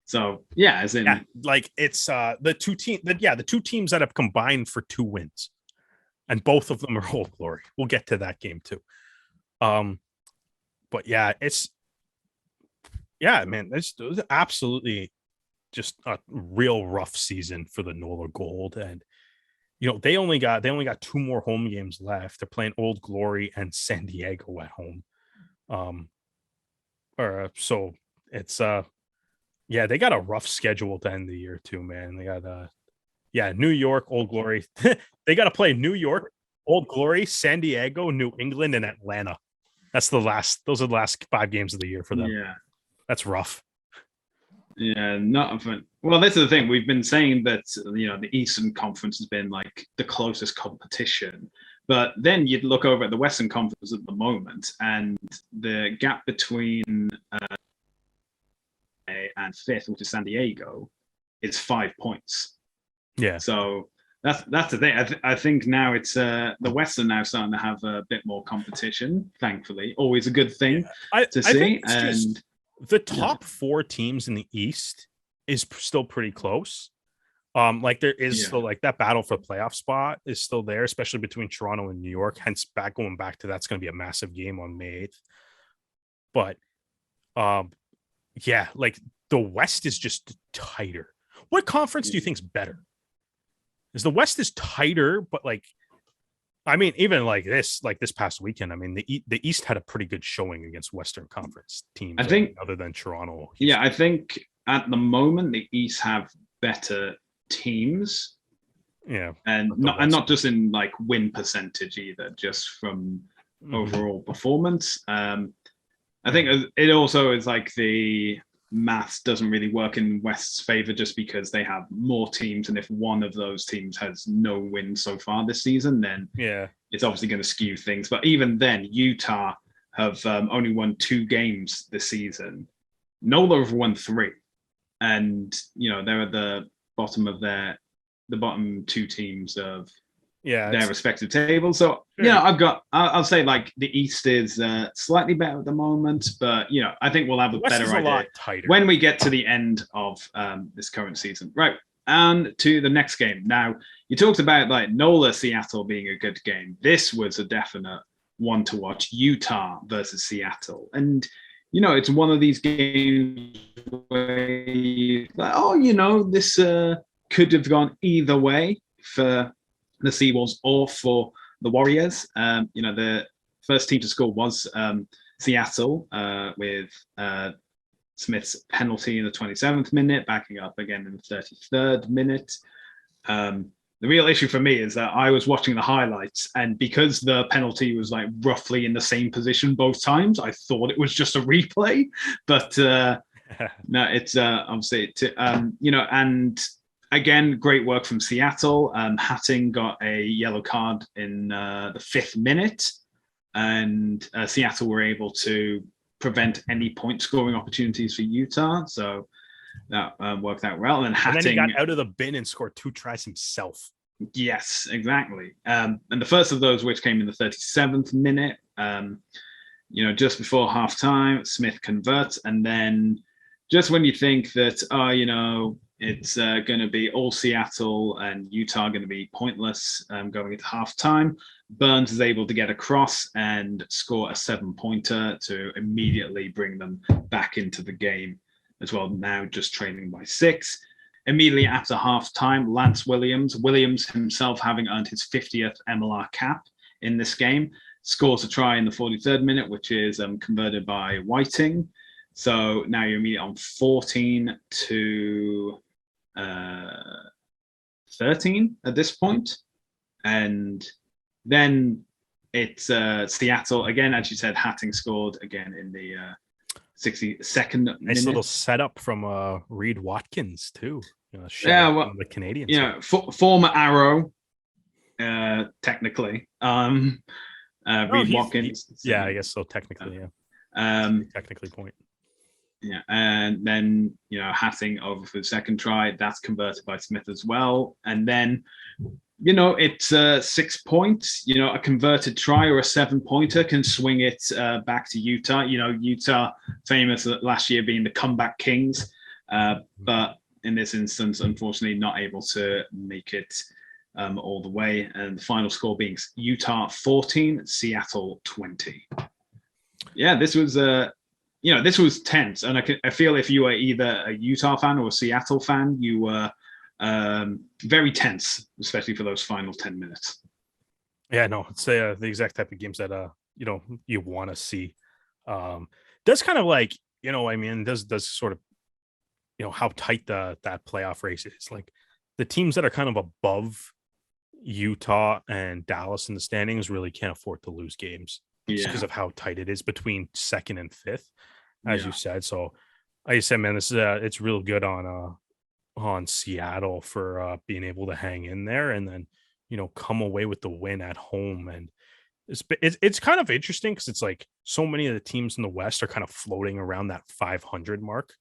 S1: So as in
S2: like it's the 2 teams that have combined for 2 wins, and both of them are Old Glory. We'll get to that game too. But it's man, it was absolutely just a real rough season for the NOLA Gold. And they only got 2 more home games left. They're playing Old Glory and San Diego at home. So it's they got a rough schedule to end the year too, man. They got New York, Old Glory. They got to play New York, Old Glory, San Diego, New England, and Atlanta. Those are the last 5 games of the year for them.
S1: Yeah.
S2: That's rough.
S1: Yeah, not fun. Well, this is the thing. We've been saying that, the Eastern Conference has been like the closest competition. But then you'd look over at the Western Conference at the moment, and the gap between and 5th, which is San Diego, is 5 points. Yeah. So that's the thing. I think now it's the West are now starting to have a bit more competition. Thankfully, always a good thing to see. And
S2: the top 4 teams in the East is still pretty close. Like there is still like that battle for playoff spot is still there, especially between Toronto and New York. Hence, going back to that's going to be a massive game on May 8th. But like the West is just tighter. What conference do you think is better? Is the West is tighter, but like, I mean, even like this past weekend, I mean, the East had a pretty good showing against Western Conference teams.
S1: I think,
S2: other than Toronto.
S1: Houston. Yeah, I think at the moment the East have better teams.
S2: Yeah,
S1: and not just in like win percentage either, just from overall performance. I think it also is like the maths doesn't really work in West's favor just because they have more teams, and if one of those teams has no wins so far this season, then it's obviously going to skew things. But even then, Utah have only won 2 games this season. NOLA have won 3, and they're at the bottom of the bottom 2 teams of their respective tables. So I'll say like the East is slightly better at the moment, but I think we'll have a better idea when we get to the end of this current season. Right, and to the next game. Now, you talked about like NOLA Seattle being a good game. This was a definite one to watch. Utah versus Seattle, and it's one of these games where this could have gone either way for the Seawolves or for the Warriors. The first team to score was Seattle with Smith's penalty in the 27th minute, backing up again in the 33rd minute. The real issue for me is that I was watching the highlights, and because the penalty was like roughly in the same position both times, I thought it was just a replay. But no, it's obviously, and again, great work from Seattle. Hatting got a yellow card in the 5th minute, and Seattle were able to prevent any point scoring opportunities for Utah. So that worked out well. And
S2: then he
S1: Hatting
S2: got out of the bin and scored 2 tries himself.
S1: Yes, exactly. And the first of those, which came in the 37th minute, just before halftime, Smith converts, and then just when you think that, it's going to be all Seattle and Utah going to be pointless going into halftime, Burns is able to get across and score a 7-pointer to immediately bring them back into the game as well. Now just trailing by 6. Immediately after halftime, Lance Williams himself having earned his 50th MLR cap in this game, scores a try in the 43rd minute, which is converted by Whiting. So now you're immediately on 14 to 13 at this point. And then it's Seattle. Again, as you said, Hatting scored again in the 62nd minute.
S2: Nice little setup from Reed Watkins, too. The Canadians.
S1: Yeah, former Arrow, technically. Reed Watkins.
S2: I guess so. Technically, yeah. Technically, point.
S1: Yeah, and then Hatting over for the second try. That's converted by Smith as well, and then it's 6 points. A converted try or a 7-pointer can swing it back to Utah. Utah famous last year being the comeback kings, but in this instance, unfortunately, not able to make it all the way. And the final score being Utah 14, Seattle 20. Yeah, this was this was tense, and I feel if you were either a Utah fan or a Seattle fan, you were very tense, especially for those final 10 minutes.
S2: Yeah, no, it's the exact type of games that you want to see. Does kind of like does sort of how tight that playoff race is. Like the teams that are kind of above Utah and Dallas in the standings really can't afford to lose games just because of how tight it is between 2nd and 5th, as you said. So like I said, man, this is it's real good on Seattle for being able to hang in there and then come away with the win at home. And it's kind of interesting because it's like so many of the teams in the West are kind of floating around that 500 mark.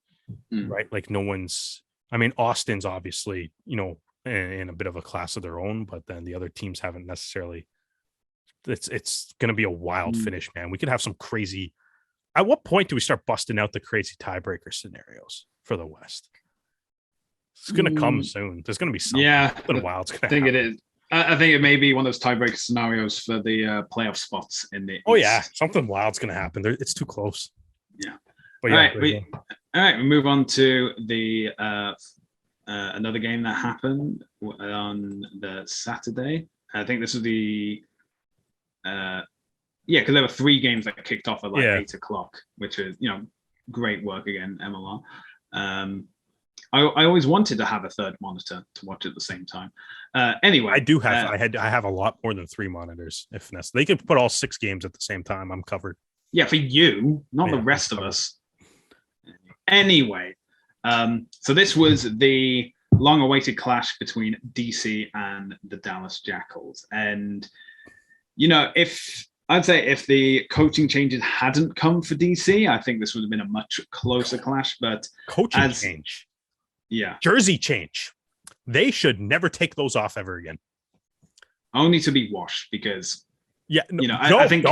S2: Right, like no one's. I mean, Austin's obviously in a bit of a class of their own, but then the other teams haven't necessarily. It's going to be a wild finish, man. We could have some crazy. At what point do we start busting out the crazy tiebreaker scenarios for the West? It's going to come soon. There's going to be something.
S1: Yeah,
S2: wild's going to.
S1: I think it is. I think it may be one of those tiebreaker scenarios for the playoff spots in the.
S2: Oh yeah, something wild's going to happen. It's too close.
S1: Yeah.
S2: But
S1: All right, we move on to the another game that happened on the Saturday. I think this was the because there were 3 games that kicked off at 8 o'clock, which is great work again, MLR. I always wanted to have a third monitor to watch at the same time. Anyway,
S2: I do have. I have a lot more than 3 monitors. If necessary, they could put all 6 games at the same time. I'm covered.
S1: Yeah, for you, not the rest of us. Anyway, so this was the long-awaited clash between DC and the Dallas Jackals, and if the coaching changes hadn't come for DC, I think this would have been a much closer clash. But
S2: coaching change, jersey change, they should never take those off ever again.
S1: Only to be washed because
S2: I think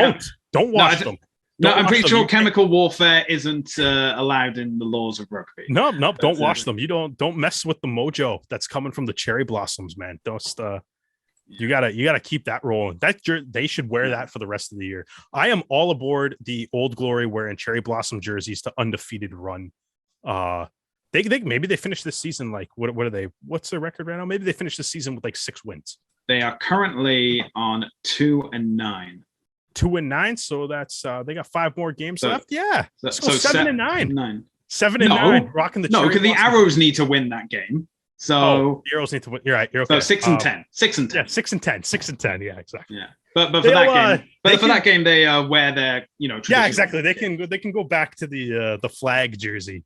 S2: don't wash them.
S1: I'm pretty sure chemical warfare isn't allowed in the laws of rugby.
S2: No, don't wash them. You don't mess with the mojo that's coming from the cherry blossoms, man. You gotta keep that rolling. They should wear that for the rest of the year. I am all aboard the Old Glory wearing cherry blossom jerseys to undefeated run. Maybe they finish this season like what are they? What's their record right now? Maybe they finish this season with like 6 wins.
S1: They are currently on 2-9.
S2: 2-9, so that's they got 5 more games left. Yeah, let's go 7-9.
S1: 7-9, rocking the.
S2: No,
S1: because the Arrows need to win that game. So
S2: the Arrows need to win. You're right. You're okay.
S1: so 6-10. 6-10.
S2: Yeah, 6-10. 6-10. Yeah, exactly.
S1: Yeah. But for that game, they wear their
S2: yeah, exactly. They can go back to the flag jersey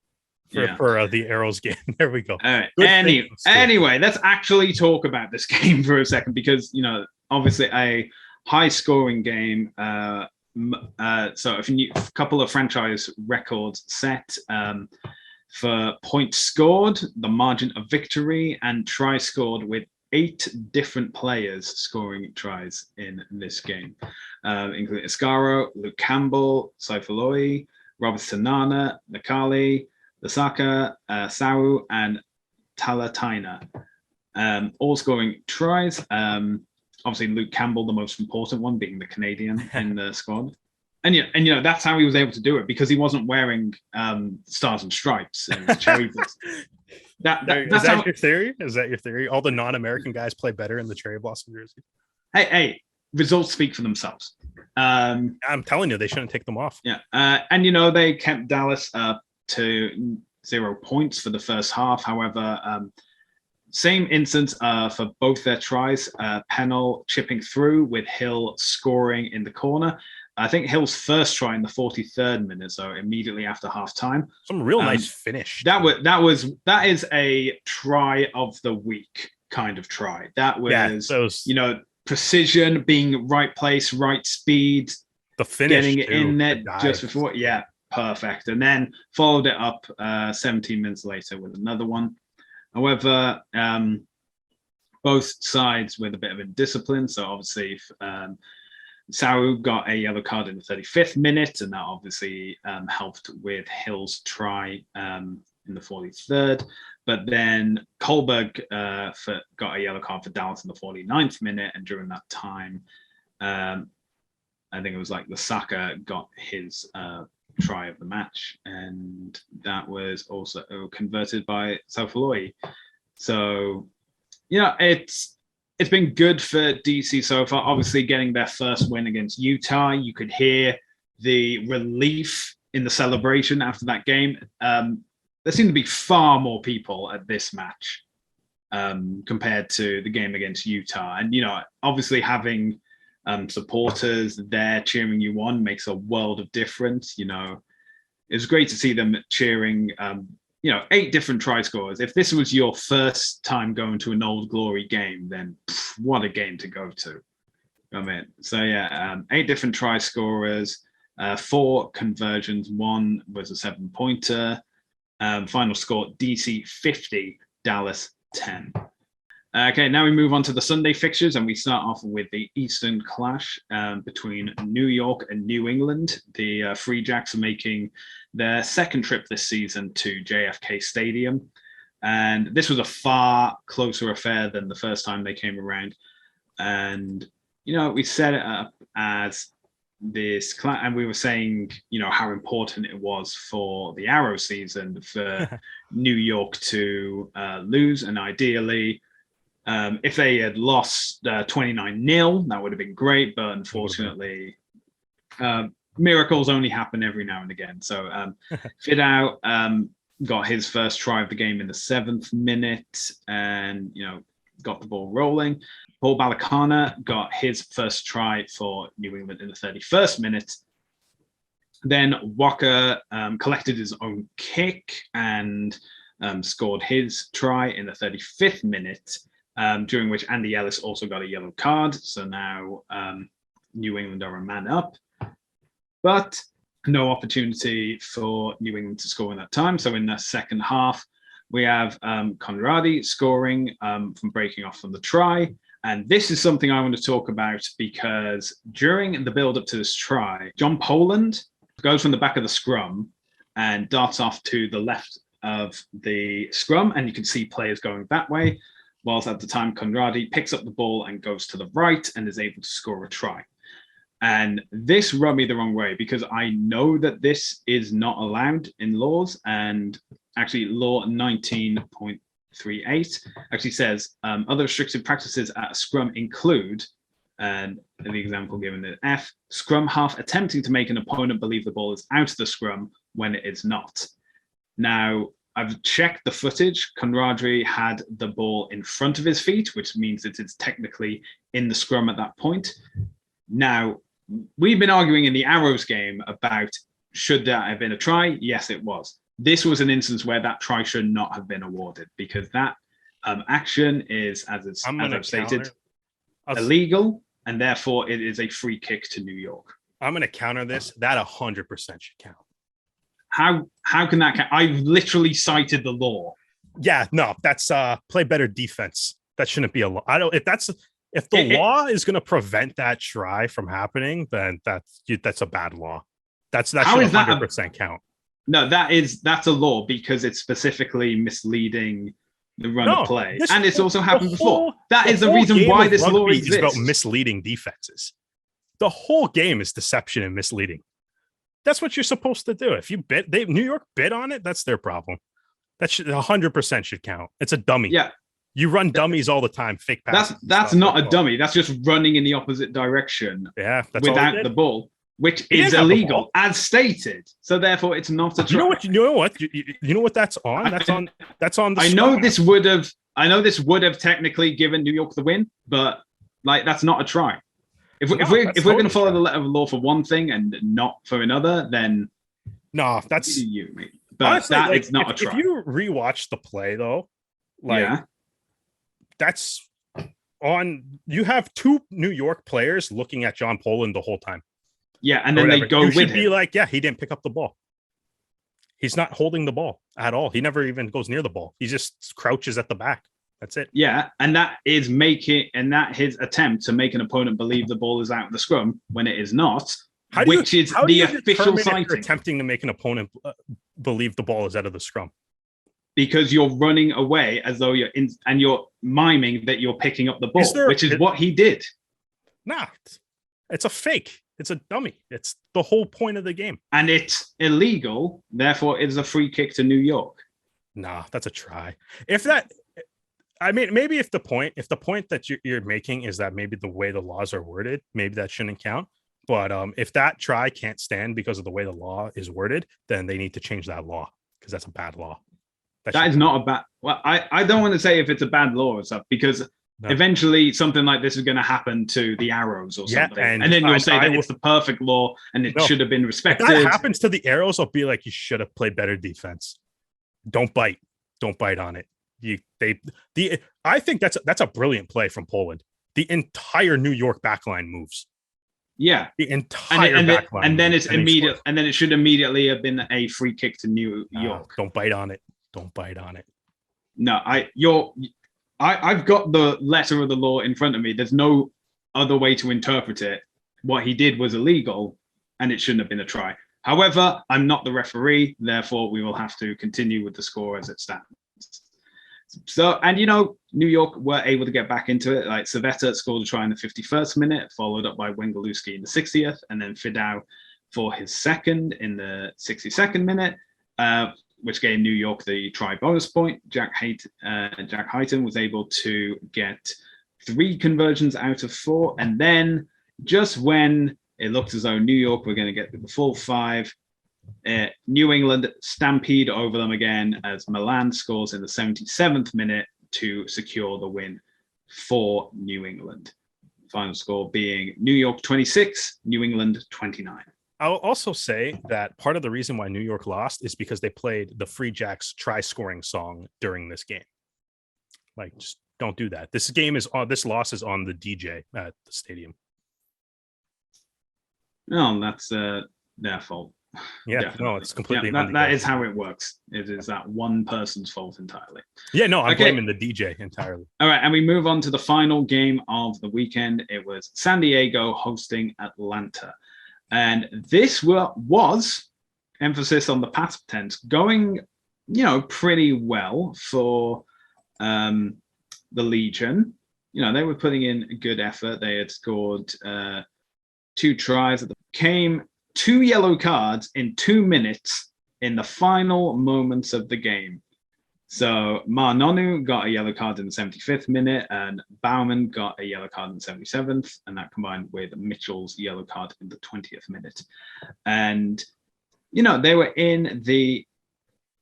S2: for the Arrows game. There we go.
S1: All right. Anyway, let's actually talk about this game for a second because obviously a high scoring game. So if a couple of franchise records set for points scored, the margin of victory, and tries scored with 8 different players scoring tries in this game, including Escaro, Luke Campbell, Saifuloi, Robert Tanana, Nakali, Lasaka, Sau, and Talataina, all scoring tries. Obviously, Luke Campbell, the most important one, being the Canadian in the squad. And that's how he was able to do it because he wasn't wearing stars and stripes and cherry blossom.
S2: Is that your theory? Is that your theory? All the non-American guys play better in the cherry blossom jersey.
S1: Hey, results speak for themselves.
S2: I'm telling you, they shouldn't take them off.
S1: Yeah, and they kept Dallas up to 0 points for the first half. However, same instance for both their tries. Pennell chipping through with Hill scoring in the corner. I think Hill's first try in the 43rd minute, so immediately after halftime.
S2: Some real nice finish.
S1: That is a try of the week kind of try. That was precision, being right place, right speed,
S2: the finish,
S1: getting it in there just before. Yeah, perfect. And then followed it up 17 minutes later with another one. However, both sides with a bit of indiscipline. So obviously, Sau got a yellow card in the 35th minute, and that obviously helped with Hill's try in the 43rd. But then Kohlberg got a yellow card for Dallas in the 49th minute, and during that time, I think it was like Lasaka got his try of the match, and that was also converted by Saifuloi. So, it's been good for DC so far. Obviously, getting their first win against Utah, you could hear the relief in the celebration after that game. There seemed to be far more people at this match compared to the game against Utah. And, obviously having supporters there cheering you on makes a world of difference. It's great to see them cheering 8 different try scorers. If this was your first time going to an Old Glory game, then what a game to go to. So 8 different try scorers, 4 conversions, 1 was a 7-pointer. Final score, DC 50, Dallas 10. Okay, now we move on to the Sunday fixtures, and we start off with the Eastern clash between New York and New England. The Free Jacks are making their second trip this season to JFK Stadium, and this was a far closer affair than the first time they came around. And we set it up as this clash, and we were saying how important it was for the Arrow season for New York to lose, and ideally, if they had lost 29-0, that would have been great. But unfortunately, miracles only happen every now and again. So Fidau got his first try of the game in the 7th minute, and got the ball rolling. Paul Balakana got his first try for New England in the 31st minute. Then Walker collected his own kick and scored his try in the 35th minute. During which Andy Ellis also got a yellow card. So now New England are a man up. But no opportunity for New England to score in that time. So in the second half, we have Conradi scoring from breaking off from the try. And this is something I want to talk about because during the build-up to this try, John Poland goes from the back of the scrum and darts off to the left of the scrum. And you can see players going that way. Whilst at the time, Conradi picks up the ball and goes to the right and is able to score a try. And this rubbed me the wrong way because I know that this is not allowed in laws. And actually, law 19.38 actually says other restricted practices at a scrum include, and the example given is F, scrum half attempting to make an opponent believe the ball is out of the scrum when it is not. Now, I've checked the footage. Conradry had the ball in front of his feet, which means that it's technically in the scrum at that point. Now, we've been arguing in the Arrows game about should that have been a try? Yes, it was. This was an instance where that try should not have been awarded because that action is, as I've stated, illegal, and therefore it is a free kick to New York.
S2: I'm going to counter this. That 100% should count.
S1: How can that count? I've literally cited the law.
S2: Yeah, no, that's play better defense. That shouldn't be a law. If the law is going to prevent that try from happening, then that's a bad law. That should 100% count. No,
S1: that's a law because it's specifically misleading the run of play, and it's also happened before. That is the reason why this law exists.
S2: Is about misleading defenses. The whole game is deception and misleading. That's what you're supposed to do. If you New York bid on it, that's their problem. That should 100% should count. It's a dummy.
S1: Yeah.
S2: You run dummies all the time, fake passes.
S1: That's not a dummy. That's just running in the opposite direction.
S2: Yeah,
S1: without the ball, which is illegal as stated. So therefore, it's not a try.
S2: You know what that's on. That's on the.
S1: I know this would have technically given New York the win, but like that's not a try. If we're going to follow the letter of the law for one thing and not for another, then
S2: no, that's
S1: you, mate. But
S2: honestly,
S1: it's not a try.
S2: If you rewatch the play though, that's on. You have two New York players looking at John Poland the whole time.
S1: Yeah, and then they go with him. You should
S2: be like, yeah, he didn't pick up the ball. He's not holding the ball at all. He never even goes near the ball. He just crouches at the back. That's it.
S1: Yeah, and that is his attempt to make an opponent believe the ball is out of the scrum when it is not, which is the official sighting.
S2: You're attempting to make an opponent believe the ball is out of the scrum.
S1: Because you're running away as though you're miming that you're picking up the ball, which is what he did.
S2: Nah, it's a fake. It's a dummy. It's the whole point of the game.
S1: And it's illegal. Therefore, it's a free kick to New York.
S2: Nah, that's a try. Maybe if the point that you're making is that maybe the way the laws are worded, maybe that shouldn't count. But if that try can't stand because of the way the law is worded, then they need to change that law because that's a bad law.
S1: That is not a bad. Well, I don't want to say if it's a bad law or stuff because eventually something like this is going to happen to the Arrows or something, and then you'll say that it's the perfect law and it should have been respected.
S2: If that happens to the Arrows, I'll be like, you should have played better defense. Don't bite on it. I think that's a brilliant play from Poland. The entire New York backline moves.
S1: Yeah,
S2: the entire backline,
S1: and then it's immediate, and then it should immediately have been a free kick to New York.
S2: Don't bite on it. Don't bite on it.
S1: No, I've got the letter of the law in front of me. There's no other way to interpret it. What he did was illegal, and it shouldn't have been a try. However, I'm not the referee, therefore we will have to continue with the score as it stands. So, and New York were able to get back into it. Like Savetta scored a try in the 51st minute, followed up by Wengalewski in the 60th, and then Fidau for his second in the 62nd minute, which gave New York the try bonus point. Jack Heighton was able to get 3 conversions out of 4, and then just when it looked as though New York were going to get the full 5, New England stampede over them again as Milan scores in the 77th minute to secure the win for New England. Final score being New York 26, New England 29.
S2: I'll also say that part of the reason why New York lost is because they played the Free Jacks try-scoring song during this game. Like, just don't do that. This loss is on the DJ at the stadium.
S1: No, that's their fault.
S2: Yeah, definitely. No, it's completely.
S1: That is how it works. It is that one person's fault entirely.
S2: Yeah, no, I'm blaming the DJ entirely.
S1: All right, and we move on to the final game of the weekend. It was San Diego hosting Atlanta. And this was emphasis on the past tense, going, pretty well for the Legion. They were putting in a good effort. They had scored 2 tries. Came 2 yellow cards in 2 minutes in the final moments of the game. So Marnonu got a yellow card in the 75th minute and Bauman got a yellow card in the 77th, and that combined with Mitchell's yellow card in the 20th minute. And, they were in the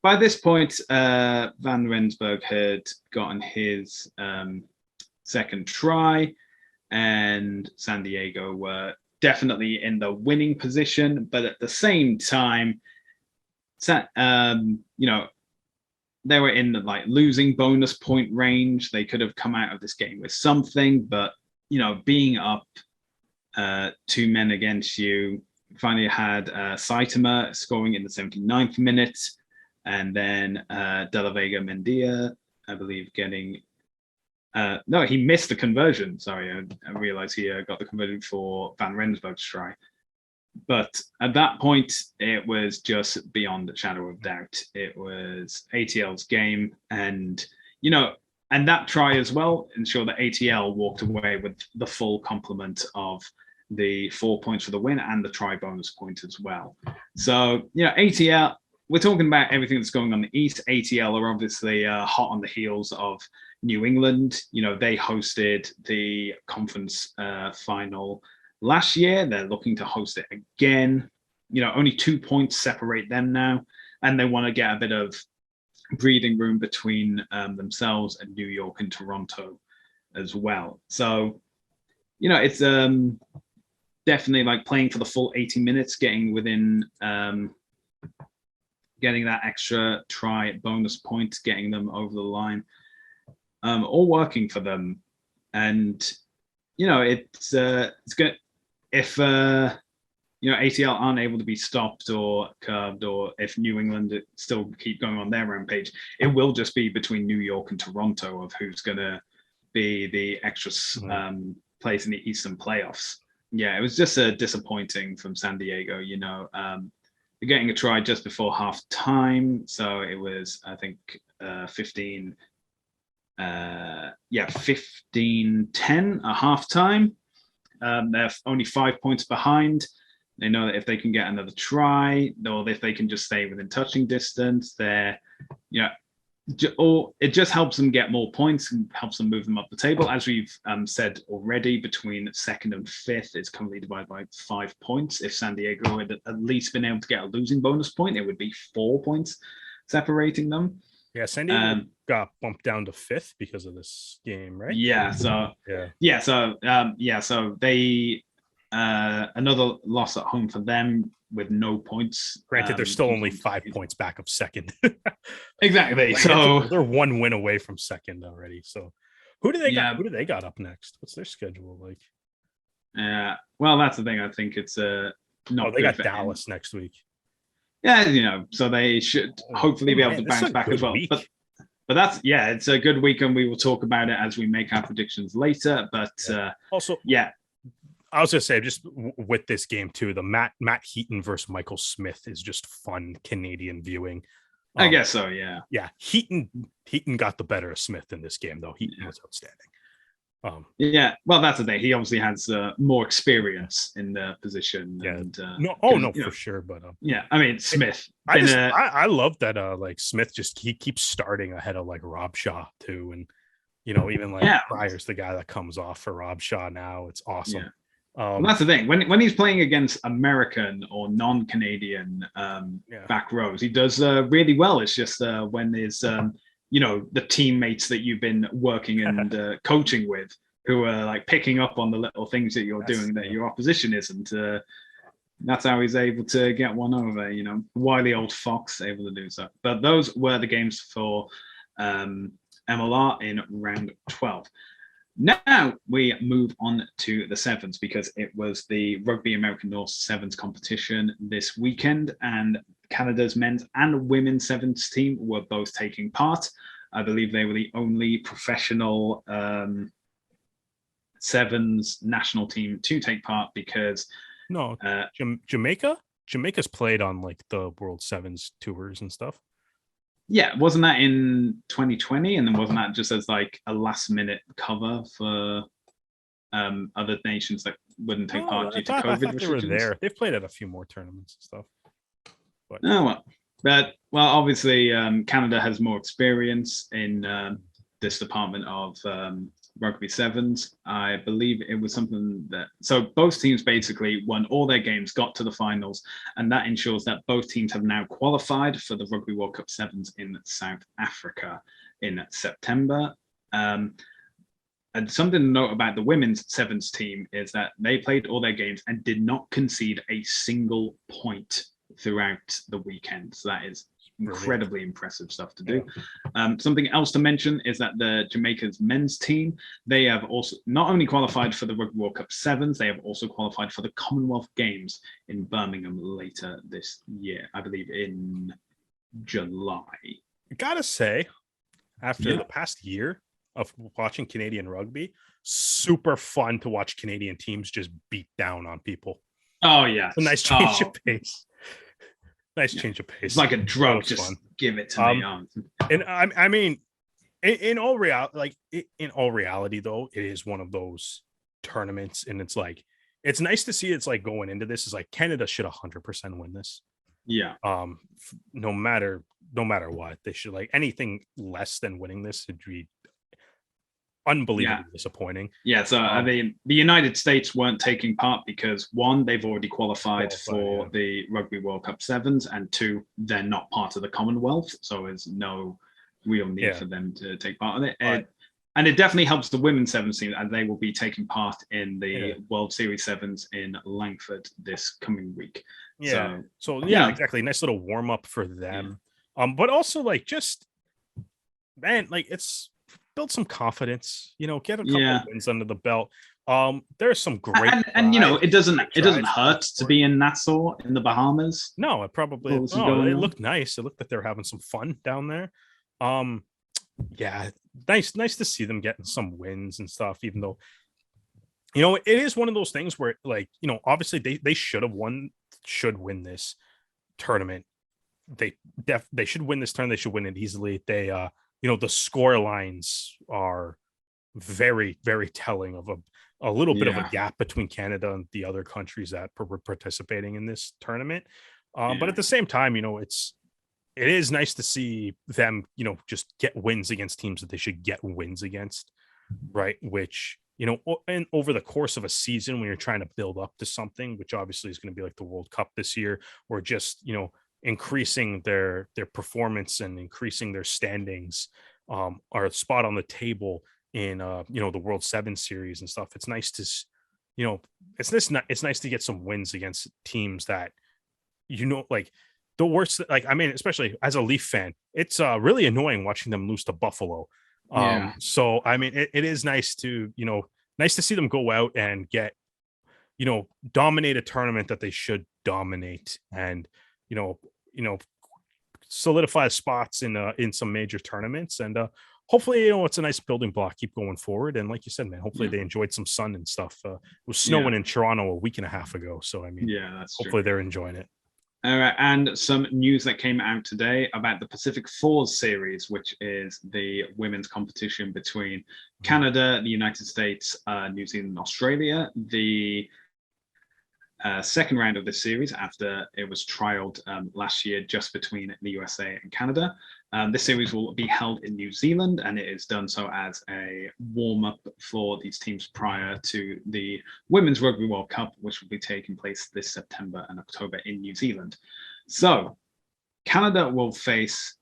S1: by this point, Van Rensburg had gotten his second try, and San Diego were definitely in the winning position. But at the same time, they were in the losing bonus point range. They could have come out of this game with something, but being up 2 men against you, finally had Saitama scoring in the 79th minute, and then De La Vega Mendia, I believe, getting no, he missed the conversion. Sorry, I realized he got the conversion for Van Rensburg's try. But at that point, it was just beyond the shadow of doubt. It was ATL's game, and that try as well ensured that ATL walked away with the full complement of the 4 points for the win and the try bonus point as well. So ATL. We're talking about everything that's going on in the East. ATL are obviously hot on the heels of New England. They hosted the conference final last year. They're looking to host it again. Only 2 points separate them now, and they want to get a bit of breathing room between themselves and New York and Toronto as well. So, it's definitely playing for the full 80 minutes, getting within, getting that extra try bonus point, getting them over the line, all working for them. And, it's good if, ATL aren't able to be stopped or curbed, or if New England still keep going on their rampage, it will just be between New York and Toronto of who's going to be the extra place in the Eastern playoffs. Yeah, it was just disappointing from San Diego. They're getting a try just before half time, so it was, I think, 15-10 at half time. They're only 5 points behind. They know that if they can get another try, or if they can just stay within touching distance, or it just helps them get more points and helps them move them up the table. As we've said already, between second and fifth, it's currently divided by 5 points. If San Diego had at least been able to get a losing bonus point, it would be 4 points separating them.
S2: Yeah, San Diego got bumped down to fifth because of this game, right?
S1: Yeah. So they another loss at home for them with no points.
S2: Granted, they're still only 5 points back of second.
S1: Exactly. So
S2: they're 1 win away from second already. So who do they got? Who do they got up next? What's their schedule like?
S1: Well, that's the thing. I think it's not.
S2: They got Dallas next week.
S1: Yeah, so they should hopefully be able to bounce back as well.
S2: Week.
S1: But that's it's a good week, and we will talk about it as we make our predictions later. But
S2: also, I was gonna say, just with this game too, the Matt Heaton versus Michael Smith is just fun Canadian viewing.
S1: I guess so. Yeah.
S2: Yeah. Heaton got the better of Smith in this game, though. Heaton was outstanding.
S1: Well, that's the thing. He obviously has more experience in the position.
S2: Yeah.
S1: And,
S2: for sure. But
S1: I mean, Smith.
S2: I love that. Smith he keeps starting ahead of Rob Shaw too, and even Pryor's the guy that comes off for Rob Shaw now. It's awesome.
S1: Yeah. Well, that's the thing. When he's playing against American or non-Canadian back rows, he does really well. It's just when there's the teammates that you've been working and coaching with who are picking up on the little things that you're doing that your opposition isn't. That's how he's able to get one over. Wily old fox able to do so. But those were the games for MLR in round 12. Now we move on to the sevens, because it was the Rugby American North Sevens competition this weekend, and Canada's men's and women's sevens team were both taking part. I believe they were the only professional sevens national team to take part, because
S2: Jamaica's played on the World Sevens tours and stuff.
S1: Yeah, wasn't that in 2020? And then wasn't that just as a last minute cover for other nations that wouldn't take part due to COVID restrictions?
S2: They were there. They've played at a few more tournaments and stuff.
S1: But obviously Canada has more experience in this department of Rugby Sevens. I believe it was something that, so both teams basically won all their games, got to the finals, and that ensures that both teams have now qualified for the Rugby World Cup Sevens in South Africa in September. And something to note about the women's sevens team is that they played all their games and did not concede a single point throughout the weekend. So that is incredibly impressive stuff to do. Something else to mention is that the Jamaica's men's team, they have also not only qualified for the Rugby World Cup Sevens, they have also qualified for the Commonwealth Games in Birmingham later this year, I believe in July.
S2: I gotta say, after the past year of watching Canadian rugby, super fun to watch Canadian teams just beat down on people.
S1: Oh yeah,
S2: it's a nice change of pace. Change of pace.
S1: It's like a drug. Just fun. Give it to me.
S2: And I mean, in all reality, though, it is one of those tournaments, and it's like it's nice to see. It's like going into this is like Canada should 100% win this.
S1: Yeah.
S2: No matter what, they should, like, anything less than winning this would be unbelievably disappointing.
S1: Yeah, so I mean, the United States weren't taking part because, one, they've already qualified for the Rugby World Cup Sevens, and two, they're not part of the Commonwealth, so there's no real need for them to take part in it. And it definitely helps the women's sevens team, and they will be taking part in the World Series Sevens in Langford this coming week.
S2: So exactly. Nice little warm up for them. But also, like, just, man, like, it's build some confidence, get a couple of wins under the belt. There's some great
S1: and it doesn't hurt to be in Nassau in the Bahamas.
S2: No, it probably it looked nice. It looked like they were having some fun down there. Nice to see them getting some wins and stuff, even though it is one of those things where, like, obviously they should win this tournament. They should win this tournament. They should win it easily. They the score lines are very, very telling of a little bit of a gap between Canada and the other countries that were participating in this tournament. But at the same time, it is nice to see them, just get wins against teams that they should get wins against, right? Which, and over the course of a season, when you're trying to build up to something, which obviously is going to be like the World Cup this year, or just, increasing their performance and increasing their standings, or a spot on the table in the World 7 series and stuff. It's nice to it's nice to get some wins against teams that like the worst, like, I mean, especially as a Leaf fan, it's really annoying watching them lose to Buffalo. So I mean, it is nice to see them go out and get dominate a tournament that they should dominate, and solidify spots in some major tournaments, and hopefully it's a nice building block, keep going forward. And like you said, man, hopefully they enjoyed some sun and stuff. It was snowing in Toronto a week and a half ago, so I mean, hopefully they're enjoying it.
S1: All right, and some news that came out today about the Pacific Fours series, which is the women's competition between Canada, the United States, New Zealand, and Australia. The second round of this series, after it was trialed last year just between the USA and Canada. This series will be held in New Zealand, and it is done so as a warm-up for these teams prior to the Women's Rugby World Cup, which will be taking place this September and October in New Zealand. So Canada will face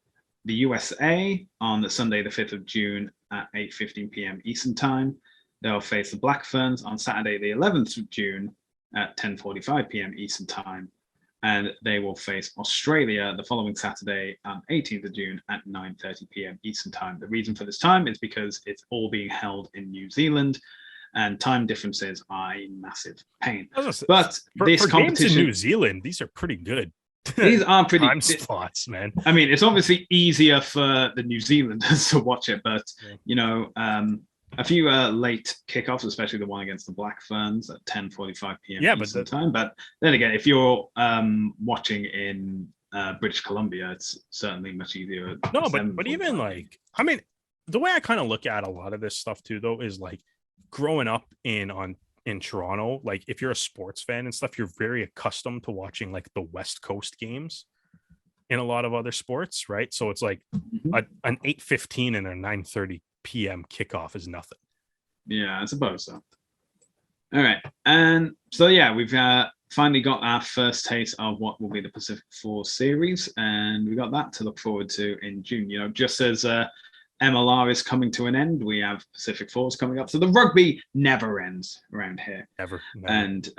S1: the USA on the Sunday, the 5th of June at 8:15 p.m. Eastern Time. They'll face the Black Ferns on Saturday, the 11th of June at 10:45 p.m. Eastern Time, and they will face Australia the following Saturday on 18th of June at 9:30 p.m. Eastern Time. The reason for this time is because it's all being held in New Zealand, and time differences are a massive pain. But this competition
S2: games in New Zealand, these are pretty good.
S1: These are pretty
S2: time spots, man.
S1: I mean, it's obviously easier for the New Zealanders to watch it, but a few late kickoffs, especially the one against the Black Ferns at 10:45 p.m. Eastern time. But then again, if you're watching in British Columbia, it's certainly much easier.
S2: No, but even like, I mean, the way I kind of look at a lot of this stuff too, though, is like growing up in Toronto. Like, if you're a sports fan and stuff, you're very accustomed to watching like the West Coast games in a lot of other sports, right? So it's like an 8:15 and a 9:30 p.m. kickoff is nothing.
S1: Yeah, I suppose so. All right. And so, yeah, we've finally got our first taste of what will be the Pacific Four series. And we got that to look forward to in June. You know, just as MLR is coming to an end, we have Pacific Fours coming up. So the rugby never ends around here.
S2: Never.
S1: And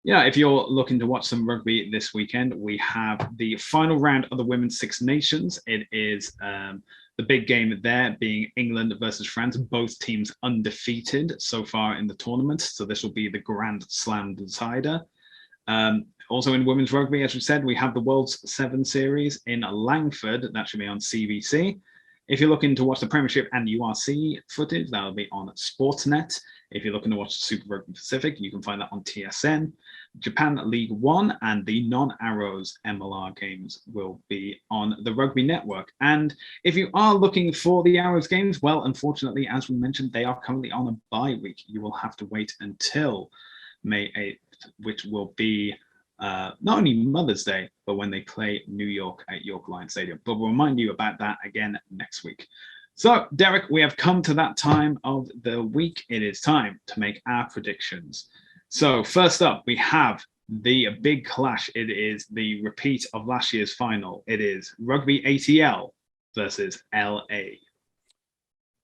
S1: yeah, if you're looking to watch some rugby this weekend, we have the final round of the Women's Six Nations. It is the big game there being England versus France, both teams undefeated so far in the tournament. So this will be the Grand Slam decider. Also in women's rugby, as we said, we have the World's 7 series in Langford. That should be on CBC. If you're looking to watch the Premiership and URC footage, that'll be on Sportsnet. If you're looking to watch Super Rugby Pacific, you can find that on TSN. Japan League One and the non-Arrows MLR games will be on the Rugby Network. And if you are looking for the Arrows games, well, unfortunately, as we mentioned, they are currently on a bye week. You will have to wait until May 8th, which will be not only Mother's Day, but when they play New York at York Lions Stadium. But we'll remind you about that again next week. So, Derek, we have come to that time of the week. It is time to make our predictions. So, first up, we have the big clash. It is the repeat of last year's final. It is Rugby ATL versus LA.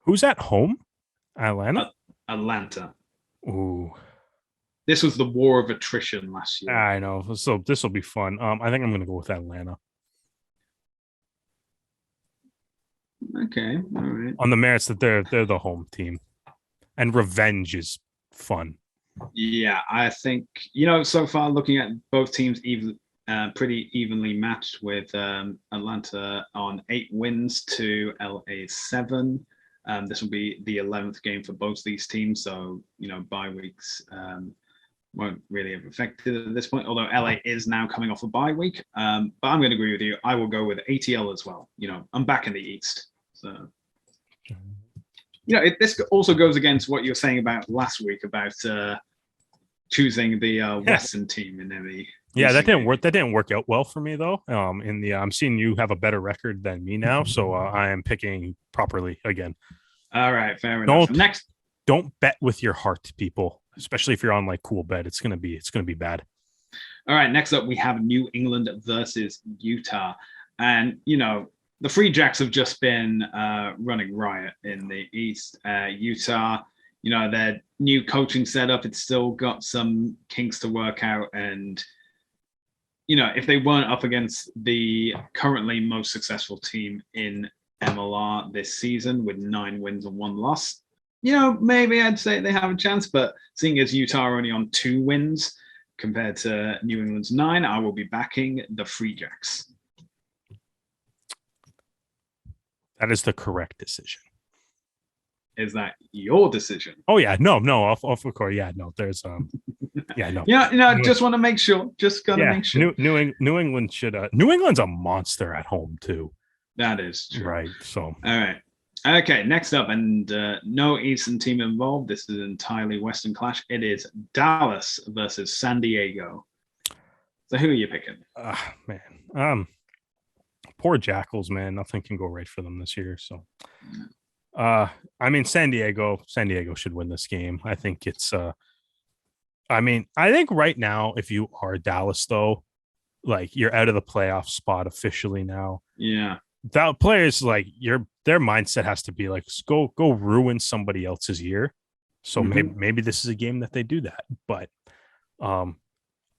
S2: Who's at home? Atlanta?
S1: Atlanta.
S2: Ooh.
S1: This was the war of attrition last year.
S2: I know. So this will be fun. I think I'm going to go with Atlanta.
S1: Okay, all right.
S2: On the merits that they're the home team, and revenge is fun.
S1: Yeah, I think so far looking at both teams pretty evenly matched with Atlanta on 8 wins to LA's 7. This will be the 11th game for both these teams, so bye weeks won't really have affected it at this point. Although LA is now coming off a bye week, but I'm going to agree with you. I will go with ATL as well. I'm back in the East. So, this also goes against what you were saying about last week about choosing the Western team in the.
S2: Yeah, that didn't work. That didn't work out well for me though. I'm seeing you have a better record than me now, so I am picking properly again.
S1: All right, fair enough.
S2: Don't bet with your heart, people, especially if you're on like Cool Bet. It's gonna be bad.
S1: All right, next up we have New England versus Utah, and the Free Jacks have just been running riot in the East. Utah, their new coaching setup, it's still got some kinks to work out. And, if they weren't up against the currently most successful team in MLR this season with 9 wins and 1 loss, maybe I'd say they have a chance. But seeing as Utah are only on 2 wins compared to New England's 9, I will be backing the Free Jacks.
S2: That is the correct decision.
S1: Is that your decision?
S2: Oh yeah, no, off record. Yeah, no, there's yeah, no.
S1: Just want to make sure. Just gotta make sure.
S2: New England should. New England's a monster at home too.
S1: That is true.
S2: Right. So.
S1: All right. Okay. Next up, and no Eastern team involved. This is entirely Western clash. It is Dallas versus San Diego. So who are you picking?
S2: Man. Poor Jackals, man. Nothing can go right for them this year. So, San Diego should win this game. I think it's, I think right now, if you are Dallas, though, like you're out of the playoff spot officially now.
S1: Yeah.
S2: That players like their mindset has to be like, go ruin somebody else's year. So maybe this is a game that they do that. But, I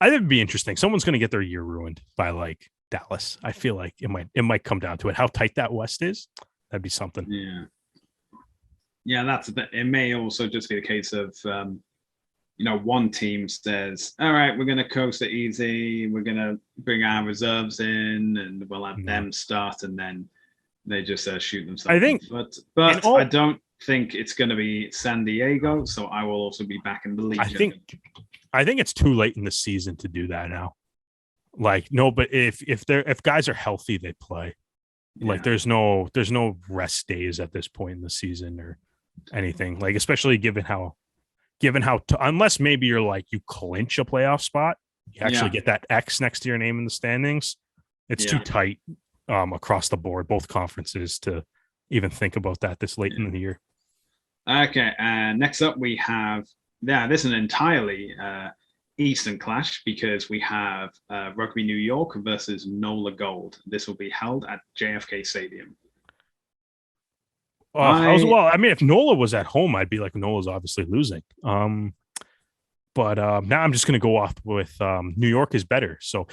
S2: think it'd be interesting. Someone's going to get their year ruined by like Dallas. I feel like it might come down to it. How tight that West is, that'd be something.
S1: Yeah, that's a bit. It may also just be the case of one team says, all right, we're going to coast it easy, we're going to bring our reserves in and we'll have them start, and then they just shoot themselves.
S2: I think,
S1: but I don't think it's going to be San Diego, so I will also be back in the Legion.
S2: I think it's too late in the season to do that now. Like, no, but if guys are healthy, they play. Yeah. Like there's no rest days at this point in the season or anything. Like, especially given how unless maybe you're like you clinch a playoff spot, you actually get that X next to your name in the standings. It's too tight across the board, both conferences, to even think about that this late in the year.
S1: Okay, and next up we have, this is an entirely Eastern clash because we have Rugby New York versus NOLA Gold. This will be held at JFK Stadium.
S2: I mean, if NOLA was at home, I'd be like, NOLA's obviously losing. But now I'm just going to go off with New York is better. So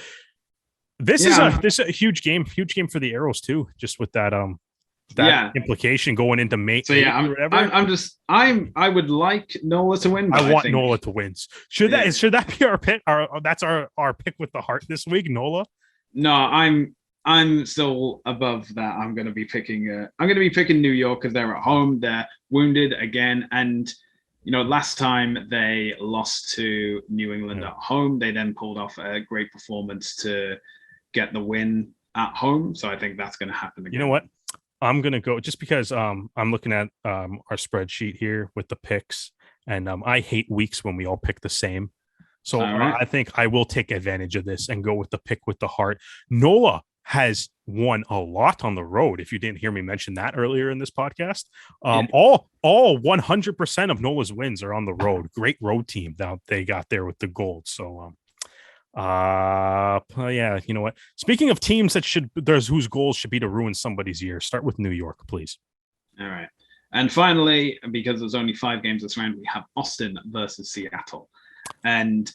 S2: this is a huge game for the Arrows too, just with that implication going into May.
S1: So I would like NOLA to win.
S2: I want NOLA to win. Should that be our pick? That's our pick with the heart this week, NOLA.
S1: No, I'm still above that. I'm going to be picking New York because they're at home. They're wounded again, and last time they lost to New England at home. They then pulled off a great performance to get the win at home. So I think that's going to happen again.
S2: You know what? I'm going to go just because I'm looking at our spreadsheet here with the picks, and I hate weeks when we all pick the same. So I think I will take advantage of this and go with the pick with the heart. NOLA has won a lot on the road. If you didn't hear me mention that earlier in this podcast, all 100% of NOLA's wins are on the road. Great road team that they got there with the gold. So, you know what? Speaking of teams whose goals should be to ruin somebody's year, start with New York, please.
S1: All right. And finally, because there's only 5 games this round, we have Austin versus Seattle. And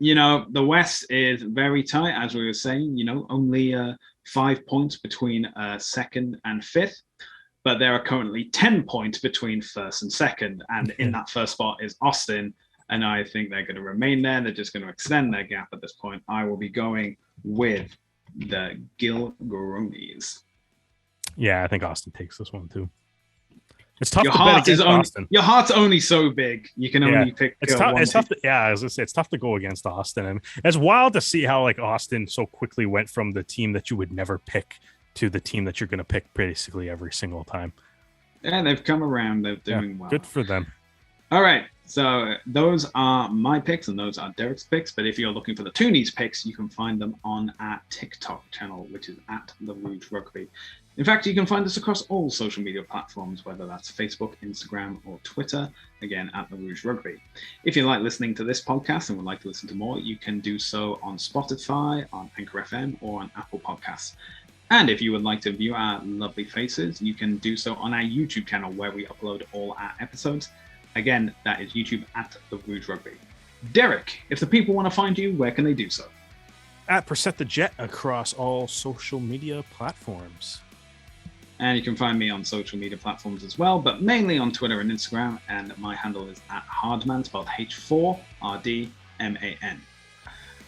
S1: the West is very tight, as we were saying, only 5 points between second and fifth, but there are currently 10 points between first and second. And in that first spot is Austin. And I think they're going to remain there. They're just going to extend their gap at this point. I will be going with the Gilgronis.
S2: Yeah, I think Austin takes this one too. It's tough.
S1: Your heart's only so big. You can only pick.
S2: It's tough. As I was gonna say, it's tough to go against Austin, and it's wild to see how Austin so quickly went from the team that you would never pick to the team that you're going to pick basically every single time.
S1: Yeah, they've come around. They're doing well.
S2: Good for them.
S1: All right, so those are my picks and those are Derek's picks. But if you're looking for the Toonies picks, you can find them on our TikTok channel, which is at the Rouge Rugby. In fact, you can find us across all social media platforms, whether that's Facebook, Instagram, or Twitter, again, at the Rouge Rugby. If you like listening to this podcast and would like to listen to more, you can do so on Spotify, on Anchor FM, or on Apple Podcasts. And if you would like to view our lovely faces, you can do so on our YouTube channel, where we upload all our episodes. Again, that is YouTube at the Rouge Rugby. Derek, if the people want to find you, where can they do so?
S2: At Percent the Jet across all social media platforms.
S1: And you can find me on social media platforms as well, but mainly on Twitter and Instagram. And my handle is at Hardman, spelled H4RDMAN.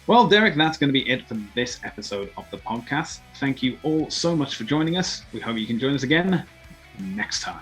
S1: Well, Derek, that's going to be it for this episode of the podcast. Thank you all so much for joining us. We hope you can join us again next time.